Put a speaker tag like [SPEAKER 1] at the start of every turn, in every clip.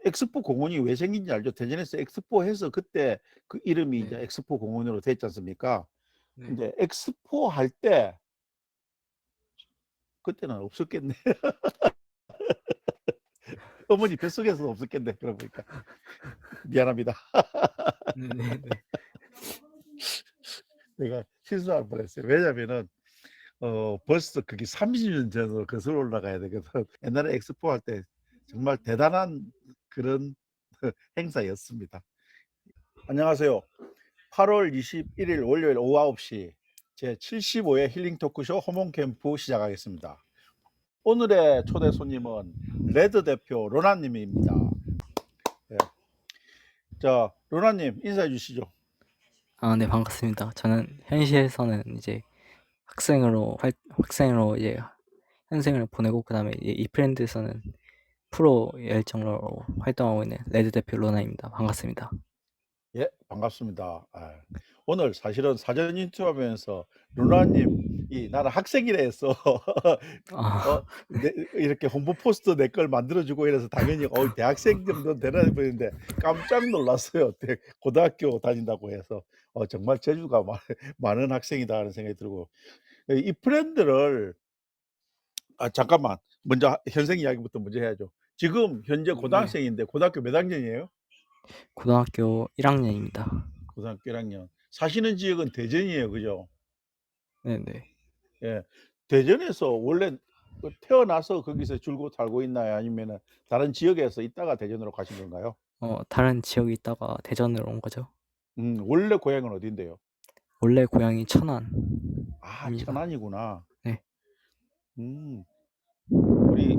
[SPEAKER 1] 엑스포 공원이 왜 생긴지 알죠? 대전에서 엑스포 해서 그때 그 이름이 이제
[SPEAKER 2] 네네.
[SPEAKER 1] 엑스포 공원으로 됐지 않습니까?
[SPEAKER 2] 네.
[SPEAKER 1] 근데 엑스포 할 때 그때는 없었겠네. 어머니 뱃속에서는 없었겠네. 그러고 보니까 미안합니다.
[SPEAKER 2] 네네네.
[SPEAKER 1] 내가 실수할 뻔했어요. 왜냐면은 벌써 그게 30년 전으로 거슬러 올라가야 되거든. 옛날에 엑스포 할 때 정말 대단한 그런 행사였습니다. 안녕하세요. 8월 21일 월요일 오후 9시 제 75회 힐링 토크쇼 호몬 캠프 시작하겠습니다. 오늘의 초대 손님은 레드 대표 로나님입니다. 네. 자, 로나님 인사해 주시죠.
[SPEAKER 2] 네, 반갑습니다. 저는 현실에서는 이제 학생으로 이제 현생을 보내고, 그다음에 이제 이프랜드에서는 프로 열정으로 활동하고 있는 레드 대표 로나입니다. 반갑습니다.
[SPEAKER 1] 예, 반갑습니다. 오늘 사실은 사전 인터뷰하면서 루나님, 나는 학생이라 해서
[SPEAKER 2] 아,
[SPEAKER 1] 이렇게 홍보 포스터 내 걸 만들어주고 이래서 당연히 대학생 정도는 되나 보는데 깜짝 놀랐어요. 고등학교 다닌다고 해서 정말 재주가 많은 학생이다 하는 생각이 들고 이 프렌드를 잠깐만 먼저 현생 이야기부터 먼저 해야죠. 지금 현재
[SPEAKER 2] 네.
[SPEAKER 1] 고등학생인데 고등학교 몇 학년이에요?
[SPEAKER 2] 고등학교 1학년입니다.
[SPEAKER 1] 고등학교 1학년. 사시는 지역은 대전이에요, 그죠?
[SPEAKER 2] 네네.
[SPEAKER 1] 예. 대전에서 원래 태어나서 거기서 줄곧 살고 있나요? 아니면은 다른 지역에서 있다가 대전으로 가신 건가요?
[SPEAKER 2] 다른 지역에 있다가 대전으로 온 거죠.
[SPEAKER 1] 원래 고향은 어딘데요?
[SPEAKER 2] 원래 고향이 천안입니다.
[SPEAKER 1] 천안이구나.
[SPEAKER 2] 네.
[SPEAKER 1] 음. 우리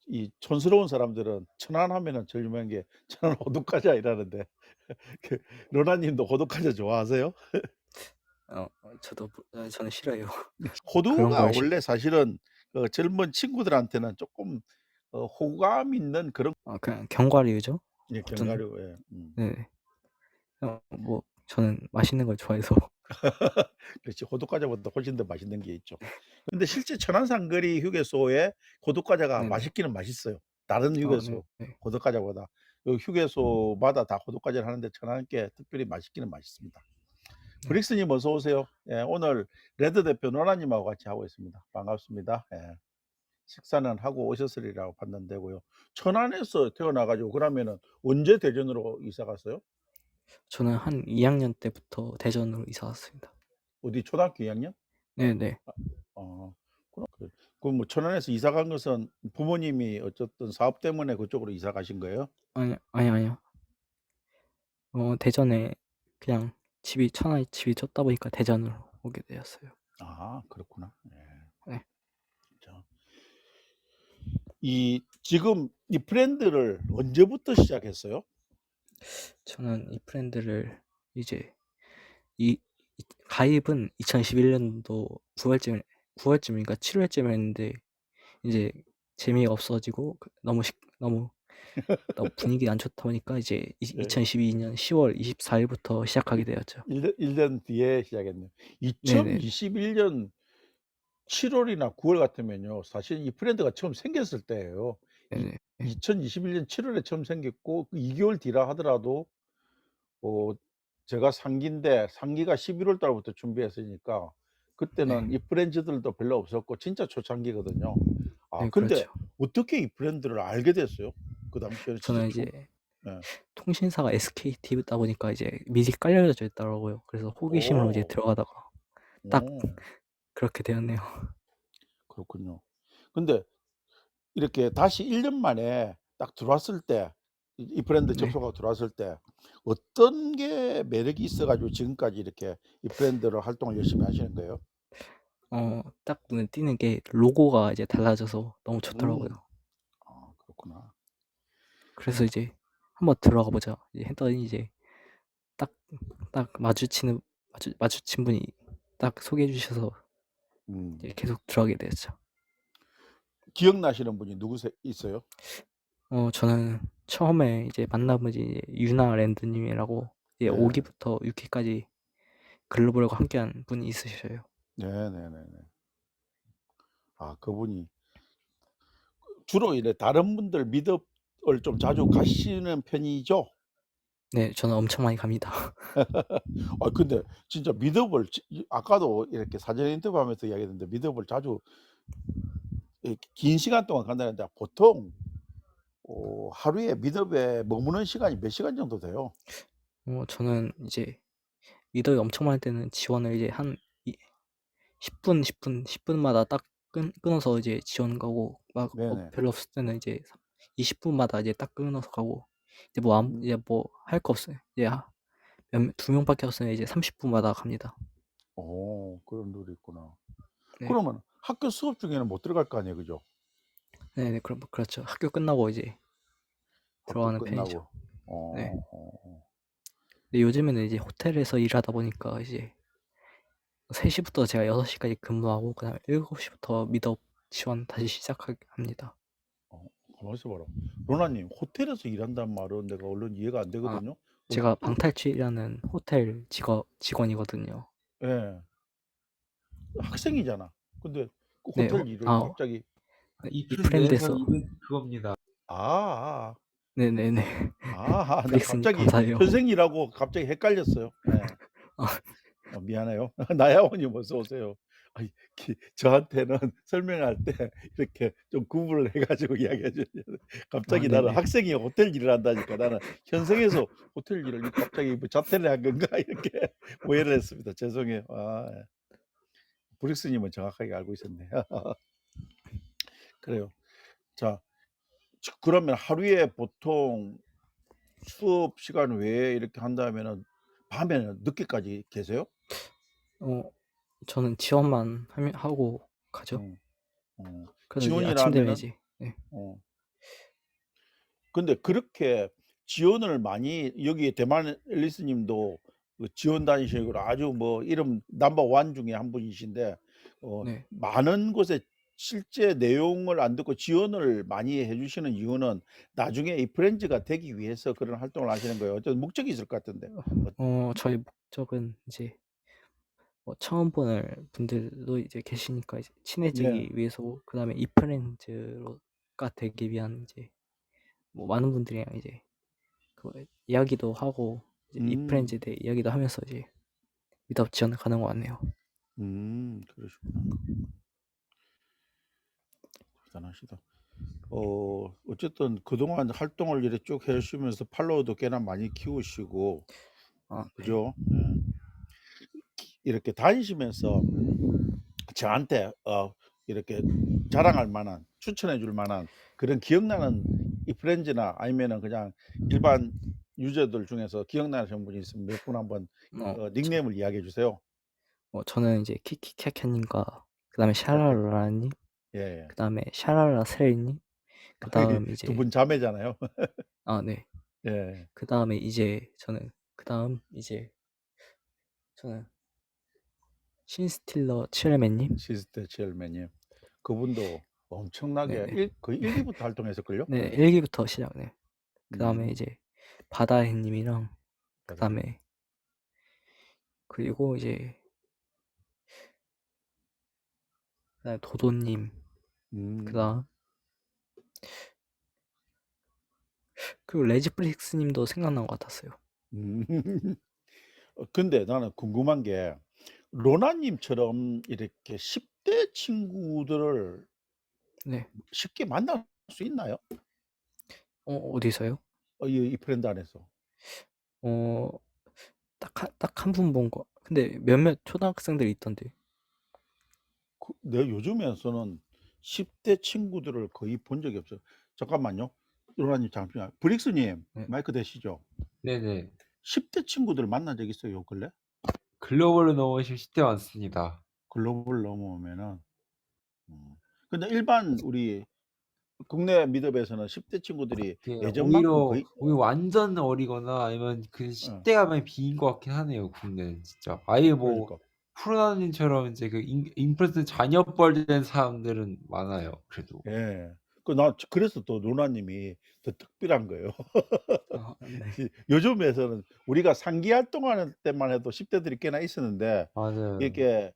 [SPEAKER 1] 이 촌스러운 사람들은 천안 하면은 제일 유명한 게 천안 호두과자 이라는데 그 로나 님도 호두과자 좋아하세요?
[SPEAKER 2] 저는 싫어해요. 그런
[SPEAKER 1] 호두가
[SPEAKER 2] 걸 싫
[SPEAKER 1] 원래 사실은 젊은 친구들한테는 쪼끔 호감 있는 그런
[SPEAKER 2] 그냥 견과류죠.
[SPEAKER 1] 예
[SPEAKER 2] 어떤.
[SPEAKER 1] 견과류 예.
[SPEAKER 2] 네네. 뭐 저는 맛있는 걸 좋아해서.
[SPEAKER 1] 그렇지. 호두과자보다 훨씬 더 맛있는 게 있죠. 근데 실제 천안 상거리 휴게소에 호두과자가
[SPEAKER 2] 네네.
[SPEAKER 1] 맛있기는 맛있어요. 다른
[SPEAKER 2] 네네.
[SPEAKER 1] 휴게소 호두과자보다. 휴게소마다 다 호두과자를 하는데 천안 게 특별히 맛있기는 맛있습니다.
[SPEAKER 2] 네.
[SPEAKER 1] 브릭스 님 어서 오세요. 예 오늘 레드 대표 노라 님하고 같이 하고 있습니다. 반갑습니다. 예. 식사는 하고 오셨으리라고 판단되고요. 천안에서 태어나 가지고 그러면은 언제 대전으로 이사 갔어요?
[SPEAKER 2] 저는 한 2학년 때부터 대전으로 이사 왔습니다.
[SPEAKER 1] 어디 초등학교 2 학년?
[SPEAKER 2] 네네.
[SPEAKER 1] 어. 그럼 뭐 천안에서 이사 간 것은 부모님이 어쨌든 사업 때문에 그쪽으로 이사 가신 거예요?
[SPEAKER 2] 아니요. 대전에 그냥 천안에 집이 좁다 보니까 대전으로 오게 되었어요.
[SPEAKER 1] 아 그렇구나. 예.
[SPEAKER 2] 네.
[SPEAKER 1] 자 지금 이 브랜드를 언제부터 시작했어요?
[SPEAKER 2] 저는 이 브랜드를 이제 이 가입은 2011 년도 9 월쯤인가 7 월쯤에 했는데, 이제 재미가 없어지고 너무 분위기 안 좋다 보니까 이제
[SPEAKER 1] 예.
[SPEAKER 2] 2012년 10월 24 일부터 시작하게 되었죠.
[SPEAKER 1] 1년 뒤에 시작했네요.
[SPEAKER 2] 네네네.
[SPEAKER 1] 2021년 7 월이나 9월 같으면요. 사실 이 브랜드가 처음 생겼을 때예요. 이
[SPEAKER 2] 네네. 네.
[SPEAKER 1] 2021년 7 월에 처음 생겼고 그 2 개월 뒤라 하더라도 어 제가 상기가 11월 달부터 준비했으니까
[SPEAKER 2] 네.
[SPEAKER 1] 그때는 이 브랜드들도 별로 없었고 진짜 초창기거든요.
[SPEAKER 2] 네,
[SPEAKER 1] 근데
[SPEAKER 2] 그렇죠.
[SPEAKER 1] 어떻게 이 브랜드를 알게 됐어요? 그 당시에는 진짜
[SPEAKER 2] 저는 이제
[SPEAKER 1] 예.
[SPEAKER 2] 통신사가 SKT다 보니까 이제 미리 깔려져 있더라고요. 그래서 호기심으로 이제
[SPEAKER 1] 오.
[SPEAKER 2] 들어가다가 딱
[SPEAKER 1] 오.
[SPEAKER 2] 그렇게 되었네요.
[SPEAKER 1] 그렇군요. 근데 이렇게 다시 1년 만에 딱 들어왔을 때 이 브랜드
[SPEAKER 2] 네.
[SPEAKER 1] 접속하고 들어왔을 때 어떤 게 매력이 있어 가지고 지금까지 이렇게 이 브랜드로 활동을 열심히 하시는 거예요?
[SPEAKER 2] 딱 눈에 띄는 게 로고가 이제 달라져서 너무 좋더라고요.
[SPEAKER 1] 음. 그렇구나.
[SPEAKER 2] 그래서 이제 '한번 들어가 보자.' 이제 했더니 이제 딱 딱 마주친 분이 딱 소개해 주셔서 이제
[SPEAKER 1] 음.
[SPEAKER 2] 계속 들어가게 되었죠.
[SPEAKER 1] 기억나시는 분이 누구세 있어요?
[SPEAKER 2] 저는 처음에 이제 만난 분이 유나 랜드 님이라고, 이제 5
[SPEAKER 1] 네.
[SPEAKER 2] 기부터 6 기까지 글로벌과 함께한 분이 있으셔요.
[SPEAKER 1] 네네네네. 그분이 주로 이래 다른 분들 좀 자주 가시는 편이죠?
[SPEAKER 2] 네. 저는 엄청 많이 갑니다.
[SPEAKER 1] 근데 진짜 미더블 아까도 이렇게 사전 인터뷰하면서 이야기했는데 미더블 자주 긴 시간 동안 간다는데 보통 하루에 미더에 머무는 시간이 몇 시간 정도 돼요?
[SPEAKER 2] 저는 이제 미더위 엄청 많을 때는 지원을 이제 한 이 10 분마다 딱 끊어서 이제 지원 가고 막
[SPEAKER 1] 네네.
[SPEAKER 2] 별로 없을 때는 이제 20 분마다 이제 딱 끊어서 가고 이제 뭐
[SPEAKER 1] 음.
[SPEAKER 2] 이제 뭐 할 거 없어요. 이제 두 명밖에 없으면 이제 30 분마다 갑니다.
[SPEAKER 1] 그런 룰이 있구나.
[SPEAKER 2] 네.
[SPEAKER 1] 그러면 학교 수업 중에는 못 들어갈 거 아니에요. 그죠?
[SPEAKER 2] 네네. 그렇죠. 학교 끝나고 이제
[SPEAKER 1] 학교
[SPEAKER 2] 들어가는 편이죠.
[SPEAKER 1] 끝나고.
[SPEAKER 2] 네.
[SPEAKER 1] 어.
[SPEAKER 2] 근데 요즘에는 이제 호텔에서 일하다 보니까 이제 3 시부터 제가 6 시까지 근무하고 그다음에 7 시부터 미덥 지원 다시 시작합니다.
[SPEAKER 1] 어 가만 있어 봐라. 로나님 호텔에서 일한다는 말은 내가 얼른 이해가 안
[SPEAKER 2] 아
[SPEAKER 1] 되거든요.
[SPEAKER 2] 제가
[SPEAKER 1] 어
[SPEAKER 2] 방탈출이라는 호텔 직원이거든요.
[SPEAKER 1] 예. 학생이잖아. 근데 그
[SPEAKER 2] 네.
[SPEAKER 1] 호텔 일을
[SPEAKER 2] 아
[SPEAKER 1] 갑자기
[SPEAKER 2] 네
[SPEAKER 3] 이 편 내에서
[SPEAKER 2] 이프렌드에서
[SPEAKER 3] 일은 그겁니다.
[SPEAKER 1] 아아.
[SPEAKER 2] 네네네.
[SPEAKER 1] 나
[SPEAKER 2] 브릭스님
[SPEAKER 1] 갑자기
[SPEAKER 2] 감사해요.
[SPEAKER 1] 현생이라고 갑자기 헷갈렸어요. 예.
[SPEAKER 2] 아
[SPEAKER 1] 미안해요. 나야원님 어서 오세요. 아이 저한테는 설명할 때 이렇게 좀 구분을 해 가지고 이야기해 줘야 돼. 갑자기 나는
[SPEAKER 2] 네네.
[SPEAKER 1] 학생이 호텔 일을 한다니까 나는 현생에서 호텔 일을 갑자기 뭐 자퇴를 한 건가 이렇게 오해를 했습니다. 죄송해요. 예. 브릭스님은 정확하게 알고 있었네. 그래요. 자 그러면 하루에 보통 수업 시간 외에 이렇게 한다면은 밤에는 늦게까지 계세요?
[SPEAKER 2] 어 저는 지원만 하고 가죠.
[SPEAKER 1] 음. 어.
[SPEAKER 2] 그래서 이제
[SPEAKER 1] 지원이라
[SPEAKER 2] 아침 되면
[SPEAKER 1] 하면은
[SPEAKER 2] 이제 네.
[SPEAKER 1] 어 근데 그렇게 지원을 많이 여기 대만 앨리스 님도 그 지원 다니시고 아주 뭐 이름 넘버 원 중에 한 분이신데
[SPEAKER 2] 네.
[SPEAKER 1] 많은 곳에 실제 내용을 안 듣고 지원을 많이 해 주시는 이유는 나중에 이 브랜드가 되기 위해서 그런 활동을 하시는 거예요. 어떤 목적이 있을 것 같은데. 어
[SPEAKER 2] 저희 목적은 이제 처음 보는 분들도 이제 계시니까 이제
[SPEAKER 1] 네.
[SPEAKER 2] 친해지기 위해서 그다음에 이프렌즈가 되기 위한 이제 많은 분들이랑 이제 이야기도 하고 이제
[SPEAKER 1] 음.
[SPEAKER 2] 이프렌즈에 대해 이야기도 하면서 이제 미답 지원을 가는 것 같네요.
[SPEAKER 1] 그러시구나. 대단하시다. 어쨌든 그동안 활동을 이렇게 쭉 해 오시면서 팔로워도 꽤나 많이 키우시고
[SPEAKER 2] 네.
[SPEAKER 1] 그죠? 예. 이렇게 다니시면서 저한테 이렇게 자랑할 만한 추천해 줄 만한 그런 기억나는 이 프렌즈나 아니면은 그냥 일반 유저들 중에서 기억나시는 분이 있으면 몇 분 한번
[SPEAKER 2] 어 저
[SPEAKER 1] 닉네임을 이야기해 주세요.
[SPEAKER 2] 저는 이제 키키캬캬님과 그다음에
[SPEAKER 1] 캬캬.
[SPEAKER 2] 샤랄라님
[SPEAKER 1] 예예.
[SPEAKER 2] 그다음에 샤랄라셀님 그다음
[SPEAKER 1] 두
[SPEAKER 2] 이제
[SPEAKER 1] 분 자매잖아요.
[SPEAKER 2] 네.
[SPEAKER 1] 예.
[SPEAKER 2] 그다음에 이제 그다음 이제 저는 신스틸러 칠레맨님
[SPEAKER 1] 시스터 첼매님. 그분도 엄청나게
[SPEAKER 2] 네네.
[SPEAKER 1] 거의 1 기부터 활동했을걸요?
[SPEAKER 2] 네.
[SPEAKER 1] 예.
[SPEAKER 2] 1 기부터 시작 네. 그다음에
[SPEAKER 1] 음.
[SPEAKER 2] 이제 바다해님이랑
[SPEAKER 1] 바다님.
[SPEAKER 2] 그다음에 그리고 이제 그다음에 도도님
[SPEAKER 1] 음.
[SPEAKER 2] 그다음 그리고 레지플릭스님도 생각난 것 같았어요.
[SPEAKER 1] 음. 근데 나는 궁금한 게 로나님처럼 이렇게 10대 친구들을
[SPEAKER 2] 네.
[SPEAKER 1] 쉽게 만날 수 있나요?
[SPEAKER 2] 어디서요?
[SPEAKER 1] 이 브랜드 안에서.
[SPEAKER 2] 어 딱 한 분 본 거 근데 몇몇 초등학생들이 있던데.
[SPEAKER 1] 내 요즘에서는 10대 친구들을 거의 본 적이 없어요. 잠깐만요. 로나님 잠시만. 브릭스님
[SPEAKER 2] 네.
[SPEAKER 1] 마이크 되시죠?
[SPEAKER 3] 네네.
[SPEAKER 1] 10대 친구들 만난 적 있어요, 요 근래?
[SPEAKER 3] 글로벌로 넘어오신 10대 많습니다.
[SPEAKER 1] 글로벌 넘어오면은. 음. 근데 일반 우리 국내 미드업에서는 10대 친구들이
[SPEAKER 3] 그게
[SPEAKER 1] 예전만큼
[SPEAKER 3] 오히려
[SPEAKER 1] 거의
[SPEAKER 3] 완전 어리거나 아니면 그
[SPEAKER 1] 어
[SPEAKER 3] 10대가 많이 비인 것 같긴 하네요, 국내는 진짜. 아예 뭐
[SPEAKER 1] 그러니까.
[SPEAKER 3] 프로나님처럼 이제 그 인플루언서 자녀뻘 된 사람들은 많아요, 그래도.
[SPEAKER 1] 예. 그래서 또 누나님이 더 특별한 거예요.
[SPEAKER 2] 네.
[SPEAKER 1] 요즘에서는 우리가 상기 활동하는 때만 해도 10 대들이 꽤나 있었는데
[SPEAKER 3] 맞아요.
[SPEAKER 1] 이게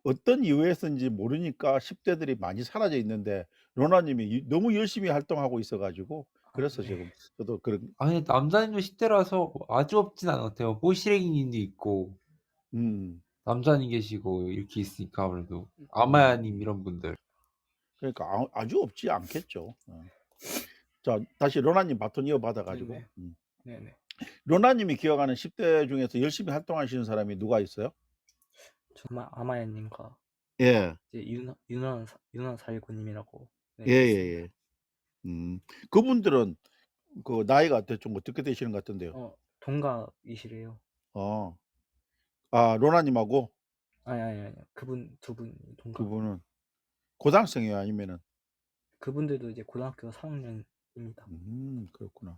[SPEAKER 1] 어떤 이유에서인지 모르니까 10 대들이 많이 사라져 있는데 로나님이 너무 열심히 활동하고 있어 가지고 그래서
[SPEAKER 2] 네.
[SPEAKER 1] 지금 저도 그런
[SPEAKER 3] 아니 남자님도 10대라서 아주 없진 않은 것 같아요. 뽀시래기님도 있고
[SPEAKER 1] 음.
[SPEAKER 3] 남자님 계시고 이렇게 있으니까 아무래도
[SPEAKER 1] 음.
[SPEAKER 3] 아마야님 이런 분들.
[SPEAKER 1] 그러니까 아주 없지 않겠죠. 자, 다시 로나님 바톤 이어받아 가지고
[SPEAKER 2] 네네. 네네.
[SPEAKER 1] 로나님이 기억하는 10대 중에서 열심히 활동하시는 사람이 누가 있어요?
[SPEAKER 2] 정말 아마야님과
[SPEAKER 1] 예.
[SPEAKER 2] 이제 유난 419님이라고 네 있습니다.
[SPEAKER 1] 예예예. 음. 그분들은 그 나이가 대충 어떻게 되시는 것 같은데요?
[SPEAKER 2] 동갑이시래요.
[SPEAKER 1] 어. 아, 로나님하고
[SPEAKER 2] 아니요. 그분 두 분이 동갑이에요.
[SPEAKER 1] 그분은 고등학생이에요? 아니면은
[SPEAKER 2] 그분들도 이제 고등학교 3학년입니다.
[SPEAKER 1] 그렇구나.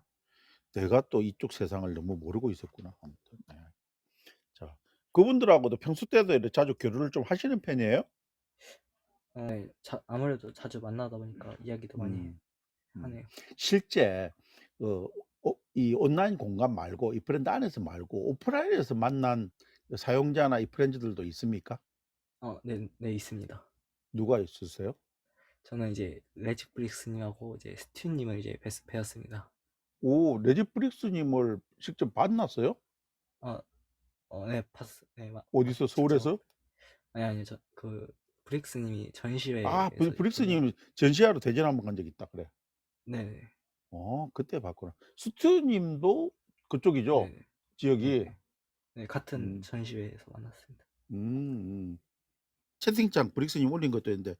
[SPEAKER 1] 내가 또 이쪽 세상을 너무 모르고 있었구나. 아무튼 네. 자, 그분들하고도 평소 때도 이렇게 자주 교류를 좀 하시는 편이에요?
[SPEAKER 2] 네. 아무래도 자주 만나다 보니까 이야기도 많이
[SPEAKER 1] 음. 음.
[SPEAKER 2] 하네요.
[SPEAKER 1] 실제 이 온라인 공간 말고 이 브랜드 안에서 말고 오프라인에서 만난 그 사용자나 이 프렌즈들도 있습니까?
[SPEAKER 2] 네 있습니다.
[SPEAKER 1] 누가 있으세요?
[SPEAKER 2] 저는 이제 레직브릭스님하고 이제 스튜님을 이제 배웠습니다.
[SPEAKER 1] 오, 레지프릭스 님을 직접 만났어요?
[SPEAKER 2] 어 네 네
[SPEAKER 1] 어디서,
[SPEAKER 2] 직접
[SPEAKER 1] 서울에서?
[SPEAKER 2] 아니요. 브릭스님이
[SPEAKER 1] 아,
[SPEAKER 2] 전시회에서 이제
[SPEAKER 1] 브릭스 님 전시하러 대전 한번 간 적 있다 그래.
[SPEAKER 2] 네네.
[SPEAKER 1] 그때 봤구나. 스튜 님도 그쪽이죠?
[SPEAKER 2] 네네.
[SPEAKER 1] 지역이?
[SPEAKER 2] 네네. 네 같은
[SPEAKER 1] 음.
[SPEAKER 2] 전시회에서 만났습니다.
[SPEAKER 1] 음. 채팅창 브릭스 님 올린 것도 있는데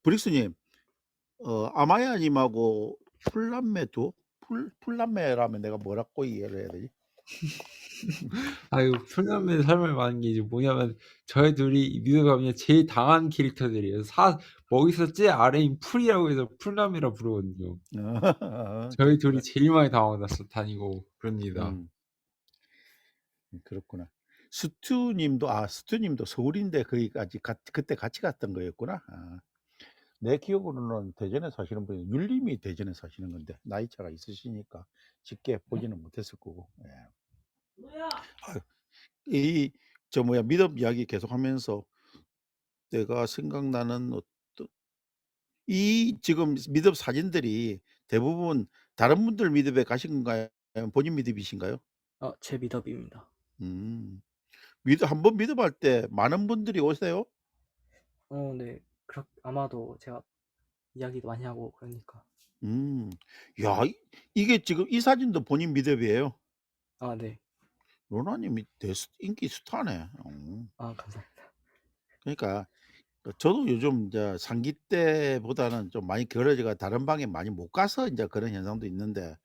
[SPEAKER 1] 브릭스 님 아마야 님하고 풀남매도 풀남매라면 내가 뭐라고 이해를 해야 되지?
[SPEAKER 3] 아유 풀남매 설명이 많은 게 이제 뭐냐면 저희 둘이 미드가면에 제일 당한 캐릭터들이에요. 먹이서 제일 아래인 풀이라고 해서 풀남매라 부르거든요. 저희 둘이
[SPEAKER 1] 그렇구나.
[SPEAKER 3] 제일 많이 당하고 다니고 그럽니다.
[SPEAKER 1] 음. 그렇구나. 스튜 님도 서울인데 거기까지 그때 같이 갔던 거였구나. 아. 내 기억으로는 대전에 사시는 분이 율님이 대전에 사시는 건데 나이 차가 있으시니까 쉽게 보지는 못했을 거고. 예. 아유, 이 믿음 이야기 계속하면서 내가 생각나는 어떤 이 지금 미덥 사진들이 대부분 다른 분들 미덥에 가신 건가요? 아니면 본인 미덥이신가요?
[SPEAKER 2] 제 미더비입니다.
[SPEAKER 1] 음. 미덥 한번 미덥할 때 많은 분들이 오세요?
[SPEAKER 2] 네. 아마도 제가 이야기도 많이 하고 그러니까.
[SPEAKER 1] 음. 야, 이게 지금 이 사진도 본인 미덥이에요?
[SPEAKER 2] 네.
[SPEAKER 1] 로나 님이 인기 스타네.
[SPEAKER 2] 감사합니다.
[SPEAKER 1] 그러니까 저도 요즘 이제 상기 때보다는 좀 많이 게을러져 다른 방에 많이 못 가서 인제 그런 현상도 있는데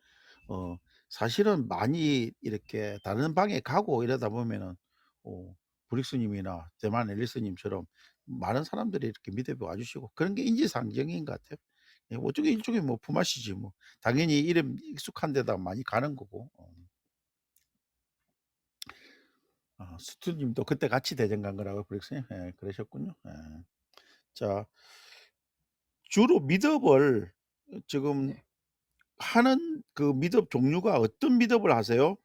[SPEAKER 1] 어 사실은 많이 이렇게 다른 방에 가고 이러다 보면은 브릭스 님이나 대만 앨리스 님처럼 많은 사람들이 이렇게 미드에 와 주시고 그런 게 인지상정인 것 같아요. 예, 일종의 뭐 품앗이지 뭐. 당연히 이름 익숙한 데다 많이 가는 거고. 스튜 님도 그때 같이 대전 간 거라고요, 브릭스 님? 예, 그러셨군요. 예. 자, 주로 미드업을 지금
[SPEAKER 2] 네.
[SPEAKER 1] 하는 그 미드업 종류가 어떤 미드업을 하세요?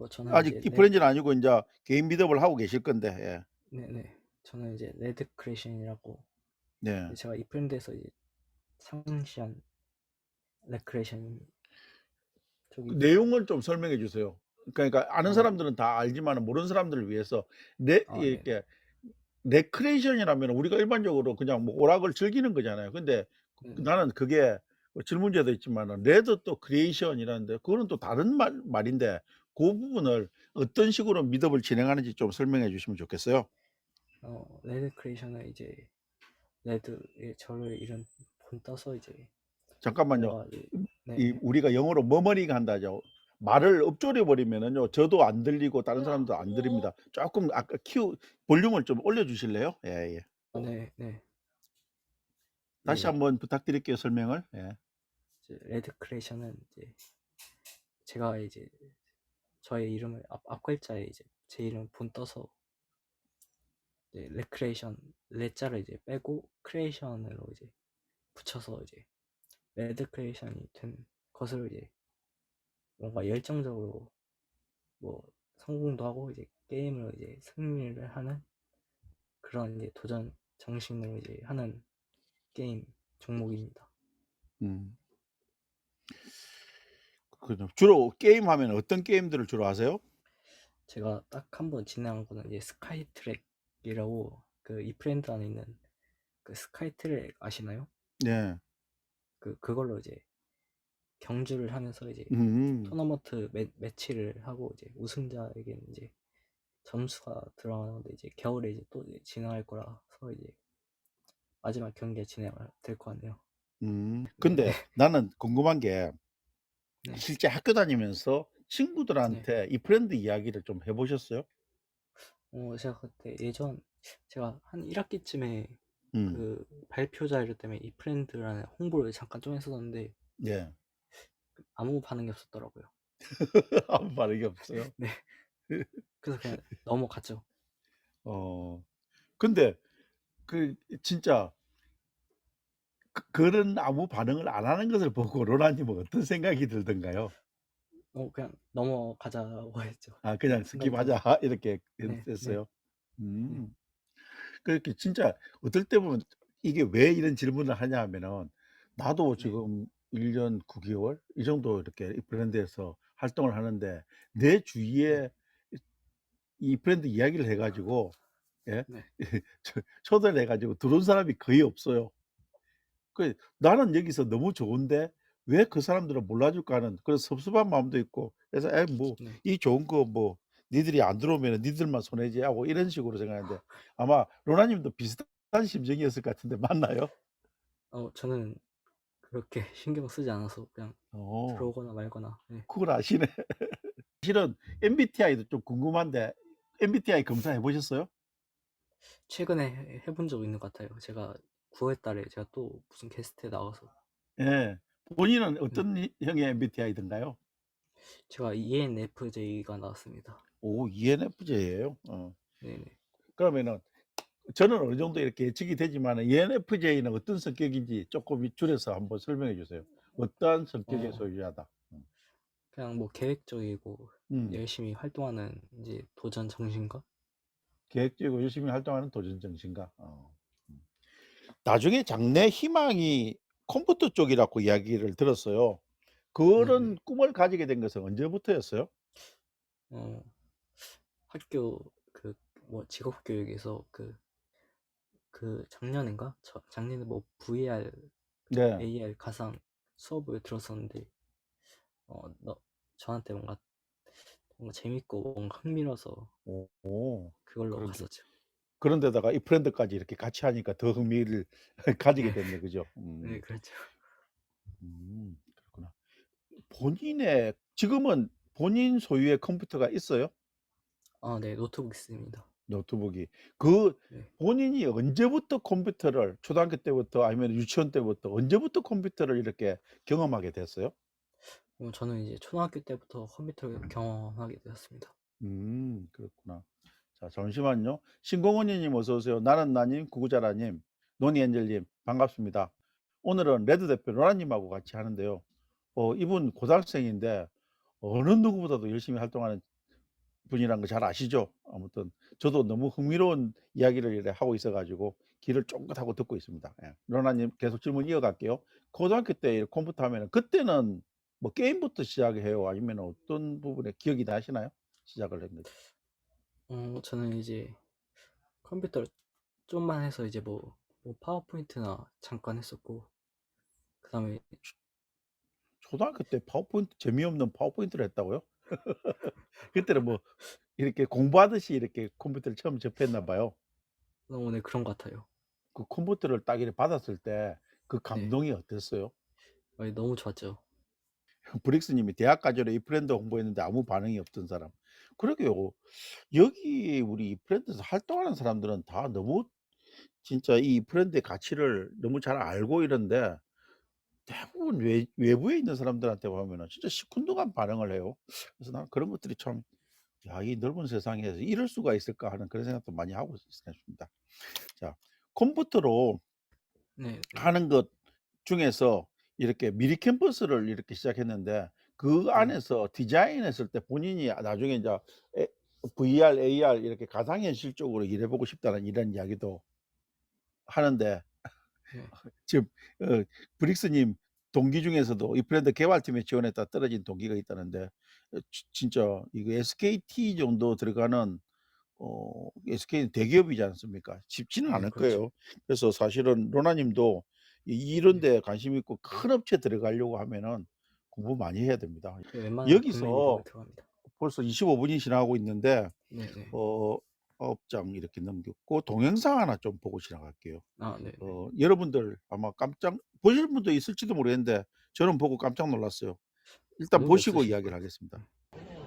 [SPEAKER 2] 저는
[SPEAKER 1] 아직
[SPEAKER 2] 이제
[SPEAKER 1] 디프렌즈는 아니고 인자 개인 미드업을 하고 계실 건데. 예.
[SPEAKER 2] 네네. 저는 이제 레드 크레이션이라고
[SPEAKER 1] 네.
[SPEAKER 2] 제가 이 브랜드에서 이제 상시한 레크레이션
[SPEAKER 1] 그
[SPEAKER 2] 쪽입니다.
[SPEAKER 1] 내용을 좀 설명해 주세요. 그러니까 아는
[SPEAKER 2] 어,
[SPEAKER 1] 사람들은 다 알지만은 모르는 사람들을 위해서
[SPEAKER 2] 네네.
[SPEAKER 1] 이렇게 레크레이션이라면 우리가 일반적으로 그냥 뭐 오락을 즐기는 거잖아요. 근데
[SPEAKER 2] 네네.
[SPEAKER 1] 나는 그게 뭐 질문제도 있지만은 레드 또 크리에이션이라는데 그거는 또 다른 말인데 그 부분을 어떤 식으로 미드업을 진행하는지 좀 설명해 주시면 좋겠어요.
[SPEAKER 2] 레드 크레이션은 이제 레드의 저를 이룬 본떠서 이제
[SPEAKER 1] 잠깐만요.
[SPEAKER 2] 뭔가 이제
[SPEAKER 1] 이
[SPEAKER 2] 네네.
[SPEAKER 1] 우리가 영어로 머머링 한다죠. 말을 엎조려 버리면은요. 저도 안 들리고 다른 사람도 안 들립니다. 쪼끔 아까 볼륨을 좀 올려 주실래요? 예예.
[SPEAKER 2] 네네.
[SPEAKER 1] 다시
[SPEAKER 2] 이제
[SPEAKER 1] 한번 부탁드릴게요, 설명을. 예.
[SPEAKER 2] 레드 크레이션은 이제 제가 이제 저의 이름을 앞 글자에 이제 제 이름 본떠서 이제 레크레이션 레자를 이제 빼고 크레이션으로 이제 붙여서 이제 레드 크레이션이 된 것을 이제 뭔가 열정적으로 뭐 성공도 하고 이제 게임으로 이제 승리를 하는 그런 이제 도전 정신으로 이제 하는 게임 종목입니다.
[SPEAKER 1] 음. 그죠. 주로 게임하면 어떤 게임들을 주로 하세요?
[SPEAKER 2] 제가 딱 한 번 진행한 거는 이제 스카이 트랙이라고 그 이프랜드 안에 있는 그 스카이 트랙 아시나요?
[SPEAKER 1] 네.
[SPEAKER 2] 그걸로 이제 경주를 하면서 이제
[SPEAKER 1] 음.
[SPEAKER 2] 토너먼트 매치를 하고 이제 우승자에게는 이제 점수가 들어가는데 이제 겨울에 이제 또 이제 진행할 거라서 이제 마지막 경기에 진행을 될 것 같네요. 네,
[SPEAKER 1] 근데 나는 궁금한 게
[SPEAKER 2] 네,
[SPEAKER 1] 실제 학교 다니면서
[SPEAKER 2] 네.
[SPEAKER 1] 친구들한테 이 브랜드 이야기를 좀 해 보셨어요?
[SPEAKER 2] 제가 그때 제가 한 1학기쯤에
[SPEAKER 1] 음.
[SPEAKER 2] 그 발표 자료 때문에 이 프렌드라는 홍보를 잠깐 좀 했었는데
[SPEAKER 1] 예.
[SPEAKER 2] 아무 반응이 없었더라고요.
[SPEAKER 1] 아무 반응이 없어요?
[SPEAKER 2] 네, 그래서 그냥 넘어갔죠.
[SPEAKER 1] 어. 근데 그 진짜 그런 아무 반응을 안 하는 것을 보고 로라 님은 어떤 생각이 들던가요?
[SPEAKER 2] 그냥 넘어가자고 했죠.
[SPEAKER 1] 아 그냥
[SPEAKER 2] 생각이 들어서.
[SPEAKER 1] 스킵하자 이렇게
[SPEAKER 2] 네, 네,
[SPEAKER 1] 됐어요?
[SPEAKER 2] 네,
[SPEAKER 1] 음. 그렇게 진짜 어떨 때 보면 이게 왜 이런 질문을 하냐 하면은 나도
[SPEAKER 2] 네,
[SPEAKER 1] 지금 1년 9 개월 이 정도 이렇게 이 브랜드에서 활동을 하는데 내
[SPEAKER 2] 네,
[SPEAKER 1] 주위에 이 브랜드 이야기를 해 가지고 예
[SPEAKER 2] 네.
[SPEAKER 1] 초대를 해 가지고 들어온 사람이 거의 없어요. 나는 여기서 너무 좋은데 왜 그 사람들은 몰라 줄까 하는 그런 섭섭한 마음도 있고 그래서 '에이 뭐
[SPEAKER 2] 네.
[SPEAKER 1] 이 좋은 거 뭐 니들이 안 들어오면은 니들만 손해지.' 하고 이런 식으로 생각하는데 아마 로나 님도 비슷한 심정이었을 것 같은데 맞나요?
[SPEAKER 2] 저는 그렇게 신경 쓰지 않아서 그냥
[SPEAKER 1] 어.
[SPEAKER 2] 들어오거나 말거나. 네.
[SPEAKER 1] 그걸 아시네. 실은 MBTI도 좀 궁금한데 MBTI 검사해 보셨어요?
[SPEAKER 2] 최근에 해본 적 있는 것 같아요. 제가 9월 달에 제가 또 무슨 게스트에 나가서.
[SPEAKER 1] 예. 본인은
[SPEAKER 2] 네.
[SPEAKER 1] 어떤 형의 MBTI든가요?
[SPEAKER 2] 제가 ENFJ가 나왔습니다.
[SPEAKER 1] 오 ENFJ예요?
[SPEAKER 2] 네네.
[SPEAKER 1] 그러면은 저는 어느 정도 이렇게 예측이 되지만은 ENFJ는 어떤 성격인지 쪼끔 줄여서 한번 설명해 주세요. 어떠한 성격의
[SPEAKER 2] 어,
[SPEAKER 1] 소유자다.
[SPEAKER 2] 그냥 뭐 계획적이고
[SPEAKER 1] 음.
[SPEAKER 2] 열심히 활동하는 이제 도전 정신가?
[SPEAKER 1] 계획적이고 열심히 활동하는 도전 정신가. 음. 나중에 장래 희망이 컴퓨터 쪽이라고 이야기를 들었어요. 그런
[SPEAKER 2] 네네.
[SPEAKER 1] 꿈을 가지게 된 것은 언제부터였어요?
[SPEAKER 2] 어, 학교 뭐 직업교육에서 작년인가? 작년에 뭐 VR,
[SPEAKER 1] 네.
[SPEAKER 2] AR 가상 수업을 들었었는데 너 저한테 뭔가 재밌고 뭔가 흥미로워서
[SPEAKER 1] 오.
[SPEAKER 2] 그걸로
[SPEAKER 1] 그런데
[SPEAKER 2] 갔었죠.
[SPEAKER 1] 그런데다가 이 브랜드까지 이렇게 같이 하니까 더 흥미를 가지게
[SPEAKER 2] 네,
[SPEAKER 1] 됐네. 그죠?
[SPEAKER 2] 네, 그렇죠.
[SPEAKER 1] 그렇구나. 본인의 지금은 본인 소유의 컴퓨터가 있어요?
[SPEAKER 2] 네, 노트북 있습니다.
[SPEAKER 1] 노트북이. 그
[SPEAKER 2] 네.
[SPEAKER 1] 본인이 언제부터 컴퓨터를 초등학교 때부터 아니면 유치원 때부터 언제부터 컴퓨터를 이렇게 경험하게 됐어요?
[SPEAKER 2] 저는 이제 초등학교 때부터 컴퓨터를 경험하게 되었습니다.
[SPEAKER 1] 그렇구나. 자 잠시만요. 신공은이 님 어서 오세요. 나는 나님, 구구자라님, 노니엔젤님 반갑습니다. 오늘은 레드 대표 로라 님하고 같이 하는데요. 이분 고등학생인데 어느 누구보다도 열심히 활동하는 분이란 거 잘 아시죠? 아무튼 저도 너무 흥미로운 이야기를 이렇게 하고 있어 가지고 귀를 쫑긋하고 듣고 있습니다. 예. 로나 님 계속 질문 이어갈게요. 고등학교 때 컴퓨터 하면은 그때는 뭐 게임부터 시작해요? 아니면 어떤 부분에 기억이 나시나요? 시작을 했는지.
[SPEAKER 2] 저는 이제 컴퓨터를 좀만 해서 이제 뭐 파워포인트나 잠깐 했었고, 그 다음에,
[SPEAKER 1] 초등학교 때 파워포인트 재미없는 파워포인트를 했다고요? 그때는 뭐 이렇게 공부하듯이 이렇게 컴퓨터를 처음 접했나 봐요.
[SPEAKER 2] 네, 그런 것 같아요.
[SPEAKER 1] 그 컴퓨터를 딱 이렇게 받았을 때 그
[SPEAKER 2] 네,
[SPEAKER 1] 감동이 어땠어요?
[SPEAKER 2] 너무 좋았죠.
[SPEAKER 1] 브릭스 님이 "대학 가전에 이 브랜드 홍보했는데 아무 반응이 없던 사람." 그러게요. 여기 우리 이 브랜드에서 활동하는 사람들은 다 너무 진짜 이 브랜드의 가치를 너무 잘 알고 이런데 대부분 외부에 있는 사람들한테 보면은 진짜 시큰둥한 반응을 해요. 그래서 나는 그런 것들이 참 '야 이 넓은 세상에서 이럴 수가 있을까.' 하는 그런 생각도 많이 하고 있습니다. 자 컴퓨터로
[SPEAKER 2] 네, 네,
[SPEAKER 1] 하는 것 중에서 이렇게 미리 캠퍼스를 이렇게 시작했는데 그
[SPEAKER 2] 네,
[SPEAKER 1] 안에서 디자인했을 때 본인이 나중에 인자 에 VR, AR 이렇게 가상현실 쪽으로 일해 보고 싶다는 이런 이야기도 하는데
[SPEAKER 2] 네.
[SPEAKER 1] 지금 브릭스 님 동기 중에서도 이 브랜드 개발팀에 지원했다 떨어진 동기가 있다는데 진짜 이거 SKT 정도 들어가는 SK는 대기업이지 않습니까? 쉽지는
[SPEAKER 2] 네,
[SPEAKER 1] 않을
[SPEAKER 2] 그렇죠.
[SPEAKER 1] 거예요. 그래서 사실은 로나님도 이런
[SPEAKER 2] 네.
[SPEAKER 1] 데 관심 있고 큰 업체 들어가려고 하면은 공부 많이 해야 됩니다.
[SPEAKER 2] 웬만하면 국내
[SPEAKER 1] 여기서
[SPEAKER 2] 유학을 들어갑니다.
[SPEAKER 1] 벌써 25분이 지나고 있는데
[SPEAKER 2] 네네.
[SPEAKER 1] 9장 이렇게 넘겼고 동영상 하나 좀 보고 지나갈게요.
[SPEAKER 2] 아, 네네.
[SPEAKER 1] 여러분들 아마 깜짝 보시는 분도 있을지도 모르겠는데 저는 보고 깜짝 놀랐어요. 일단
[SPEAKER 2] 의욕이
[SPEAKER 1] 보시고
[SPEAKER 2] 없으실
[SPEAKER 1] 이야기를
[SPEAKER 2] 것
[SPEAKER 1] 하겠습니다.
[SPEAKER 2] 같아요.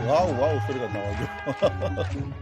[SPEAKER 1] 와우 와우 소리가 나오죠.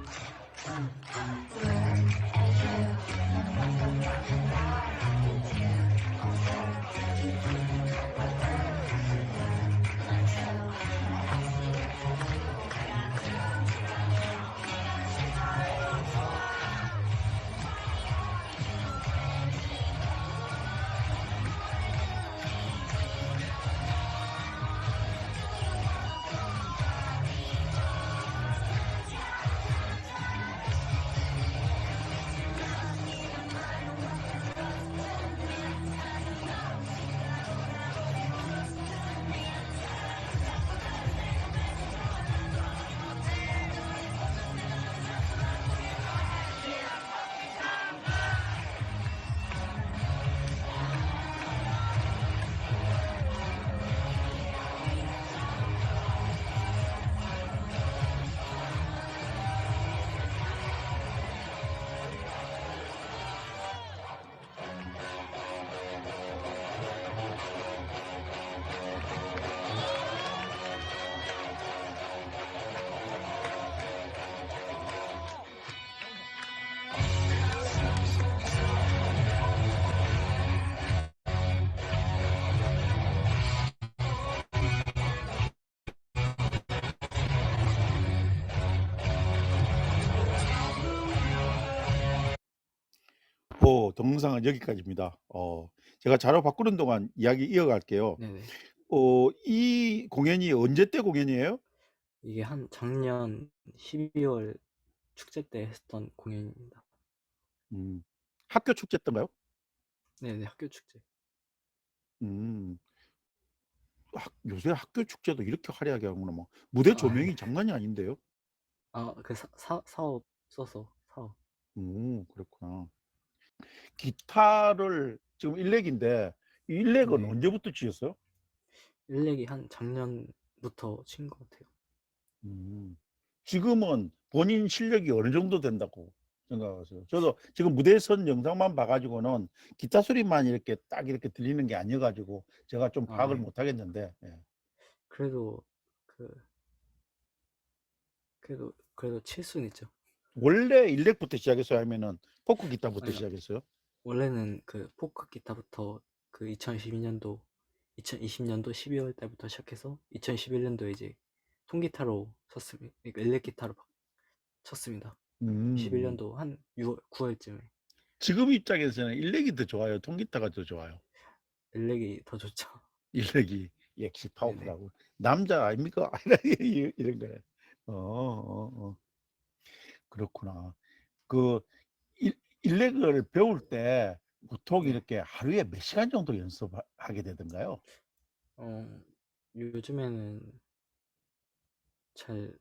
[SPEAKER 1] 동영상은 여기까지입니다. 제가 자료 바꾸는 동안 이야기 이어갈게요.
[SPEAKER 2] 네네.
[SPEAKER 1] 이 공연이 언제 때 공연이에요?
[SPEAKER 2] 이게 한 작년 12월 축제 때 했던 공연입니다.
[SPEAKER 1] 학교 축제 때인가요?
[SPEAKER 2] 네네, 학교 축제.
[SPEAKER 1] 음. 요새 학교 축제도 이렇게 화려하게 하는구나. 뭐 무대
[SPEAKER 2] 아, 네.
[SPEAKER 1] 조명이 장난이 아닌데요?
[SPEAKER 2] 그 사업 써서 사업.
[SPEAKER 1] 그렇구나. 기타를 지금 일렉인데 이 일렉은
[SPEAKER 2] 네.
[SPEAKER 1] 언제부터 치셨어요?
[SPEAKER 2] 일렉이 한 작년부터 친 것 같아요.
[SPEAKER 1] 지금은 본인 실력이 어느 정도 된다고 생각하세요? 저도 지금 무대에 선 영상만 봐 가지고는 기타 소리만 이렇게 딱 이렇게 들리는 게 아니어 가지고 제가 좀
[SPEAKER 2] 아,
[SPEAKER 1] 파악을
[SPEAKER 2] 네.
[SPEAKER 1] 못 하겠는데
[SPEAKER 2] 그래도 그 그래도 칠 수는 있죠.
[SPEAKER 1] 원래 일렉부터 시작했어요? 아니면은 포크 기타부터
[SPEAKER 2] 아니요.
[SPEAKER 1] 시작했어요?
[SPEAKER 2] 원래는 그 포크 기타부터 그 2020년도 12월 달부터 시작해서 2011년도에 이제 통기타로 쳤습니다. 그러니까 일렉 기타로 쳤습니다.
[SPEAKER 1] 음.
[SPEAKER 2] 21년도 한 6월, 9월쯤에.
[SPEAKER 1] 지금 입장에서는 일렉이 더 좋아요? 통기타가 더 좋아요?
[SPEAKER 2] 일렉이 더 좋죠.
[SPEAKER 1] 일렉이 역시
[SPEAKER 2] 네네.
[SPEAKER 1] 파워풀하고. 남자 아닙니까? 이런 거예요. 그렇구나. 그 일렉을 배울 때 보통
[SPEAKER 2] 네.
[SPEAKER 1] 이렇게 하루에 몇 시간 정도 연습하게 되던가요?
[SPEAKER 2] 요즘에는 잘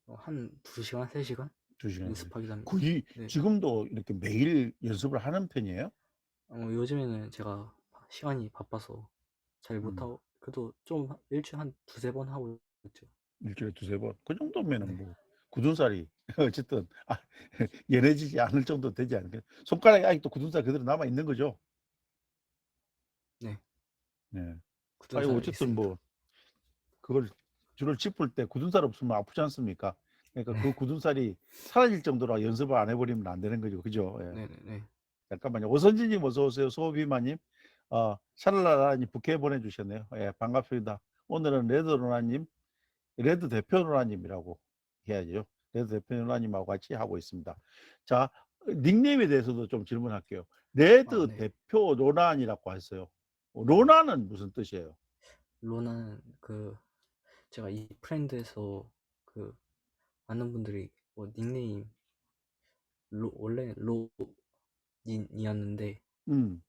[SPEAKER 2] 한 2시간, 3시간
[SPEAKER 1] 2시간.
[SPEAKER 2] 연습하기도 합니다.
[SPEAKER 1] 거의
[SPEAKER 2] 네.
[SPEAKER 1] 지금도 이렇게 매일 연습을 하는 편이에요?
[SPEAKER 2] 요즘에는 제가 시간이 바빠서 잘
[SPEAKER 1] 음.
[SPEAKER 2] 못하고 그래도 좀 일주일에 한 2-3번 하고 있죠.
[SPEAKER 1] 일주일에 2-3번. 그
[SPEAKER 2] 네.
[SPEAKER 1] 정도면은 뭐 굳은 살이 어쨌든 연해지지 않을 정도 되지 않을까요? 손가락에 아직도 굳은 살 그대로 남아 있는 거죠?
[SPEAKER 2] 네.
[SPEAKER 1] 네.
[SPEAKER 2] 굳은
[SPEAKER 1] 아니
[SPEAKER 2] 살
[SPEAKER 1] 어쨌든
[SPEAKER 2] 있습니다.
[SPEAKER 1] 뭐 그걸 줄을 짚을 때 굳은 살 없으면 아프지 않습니까? 그러니까 그
[SPEAKER 2] 네.
[SPEAKER 1] 굳은 살이 사라질 정도로 연습을 안 해 버리면 안 되는 거죠. 그죠? 예.
[SPEAKER 2] 네네네.
[SPEAKER 1] 잠깐만요. 오선진 님 어서 오세요. 소비마 님. 샤랄라라 님 부케 보내 주셨네요. 예, 반갑습니다. 오늘은 레드 로나 님, 레드 대표 로나 님이라고 해야죠. 레드 대표 로나 님하고 같이 하고 있습니다. 자, 닉네임에 대해서도 좀 질문할게요. 레드
[SPEAKER 2] 네.
[SPEAKER 1] 대표 로난이라고 했어요. 로난은 무슨 뜻이에요?
[SPEAKER 2] 로나는 제가 이 프렌드에서 많은 분들이 뭐 닉네임 원래 이었는데
[SPEAKER 1] 음.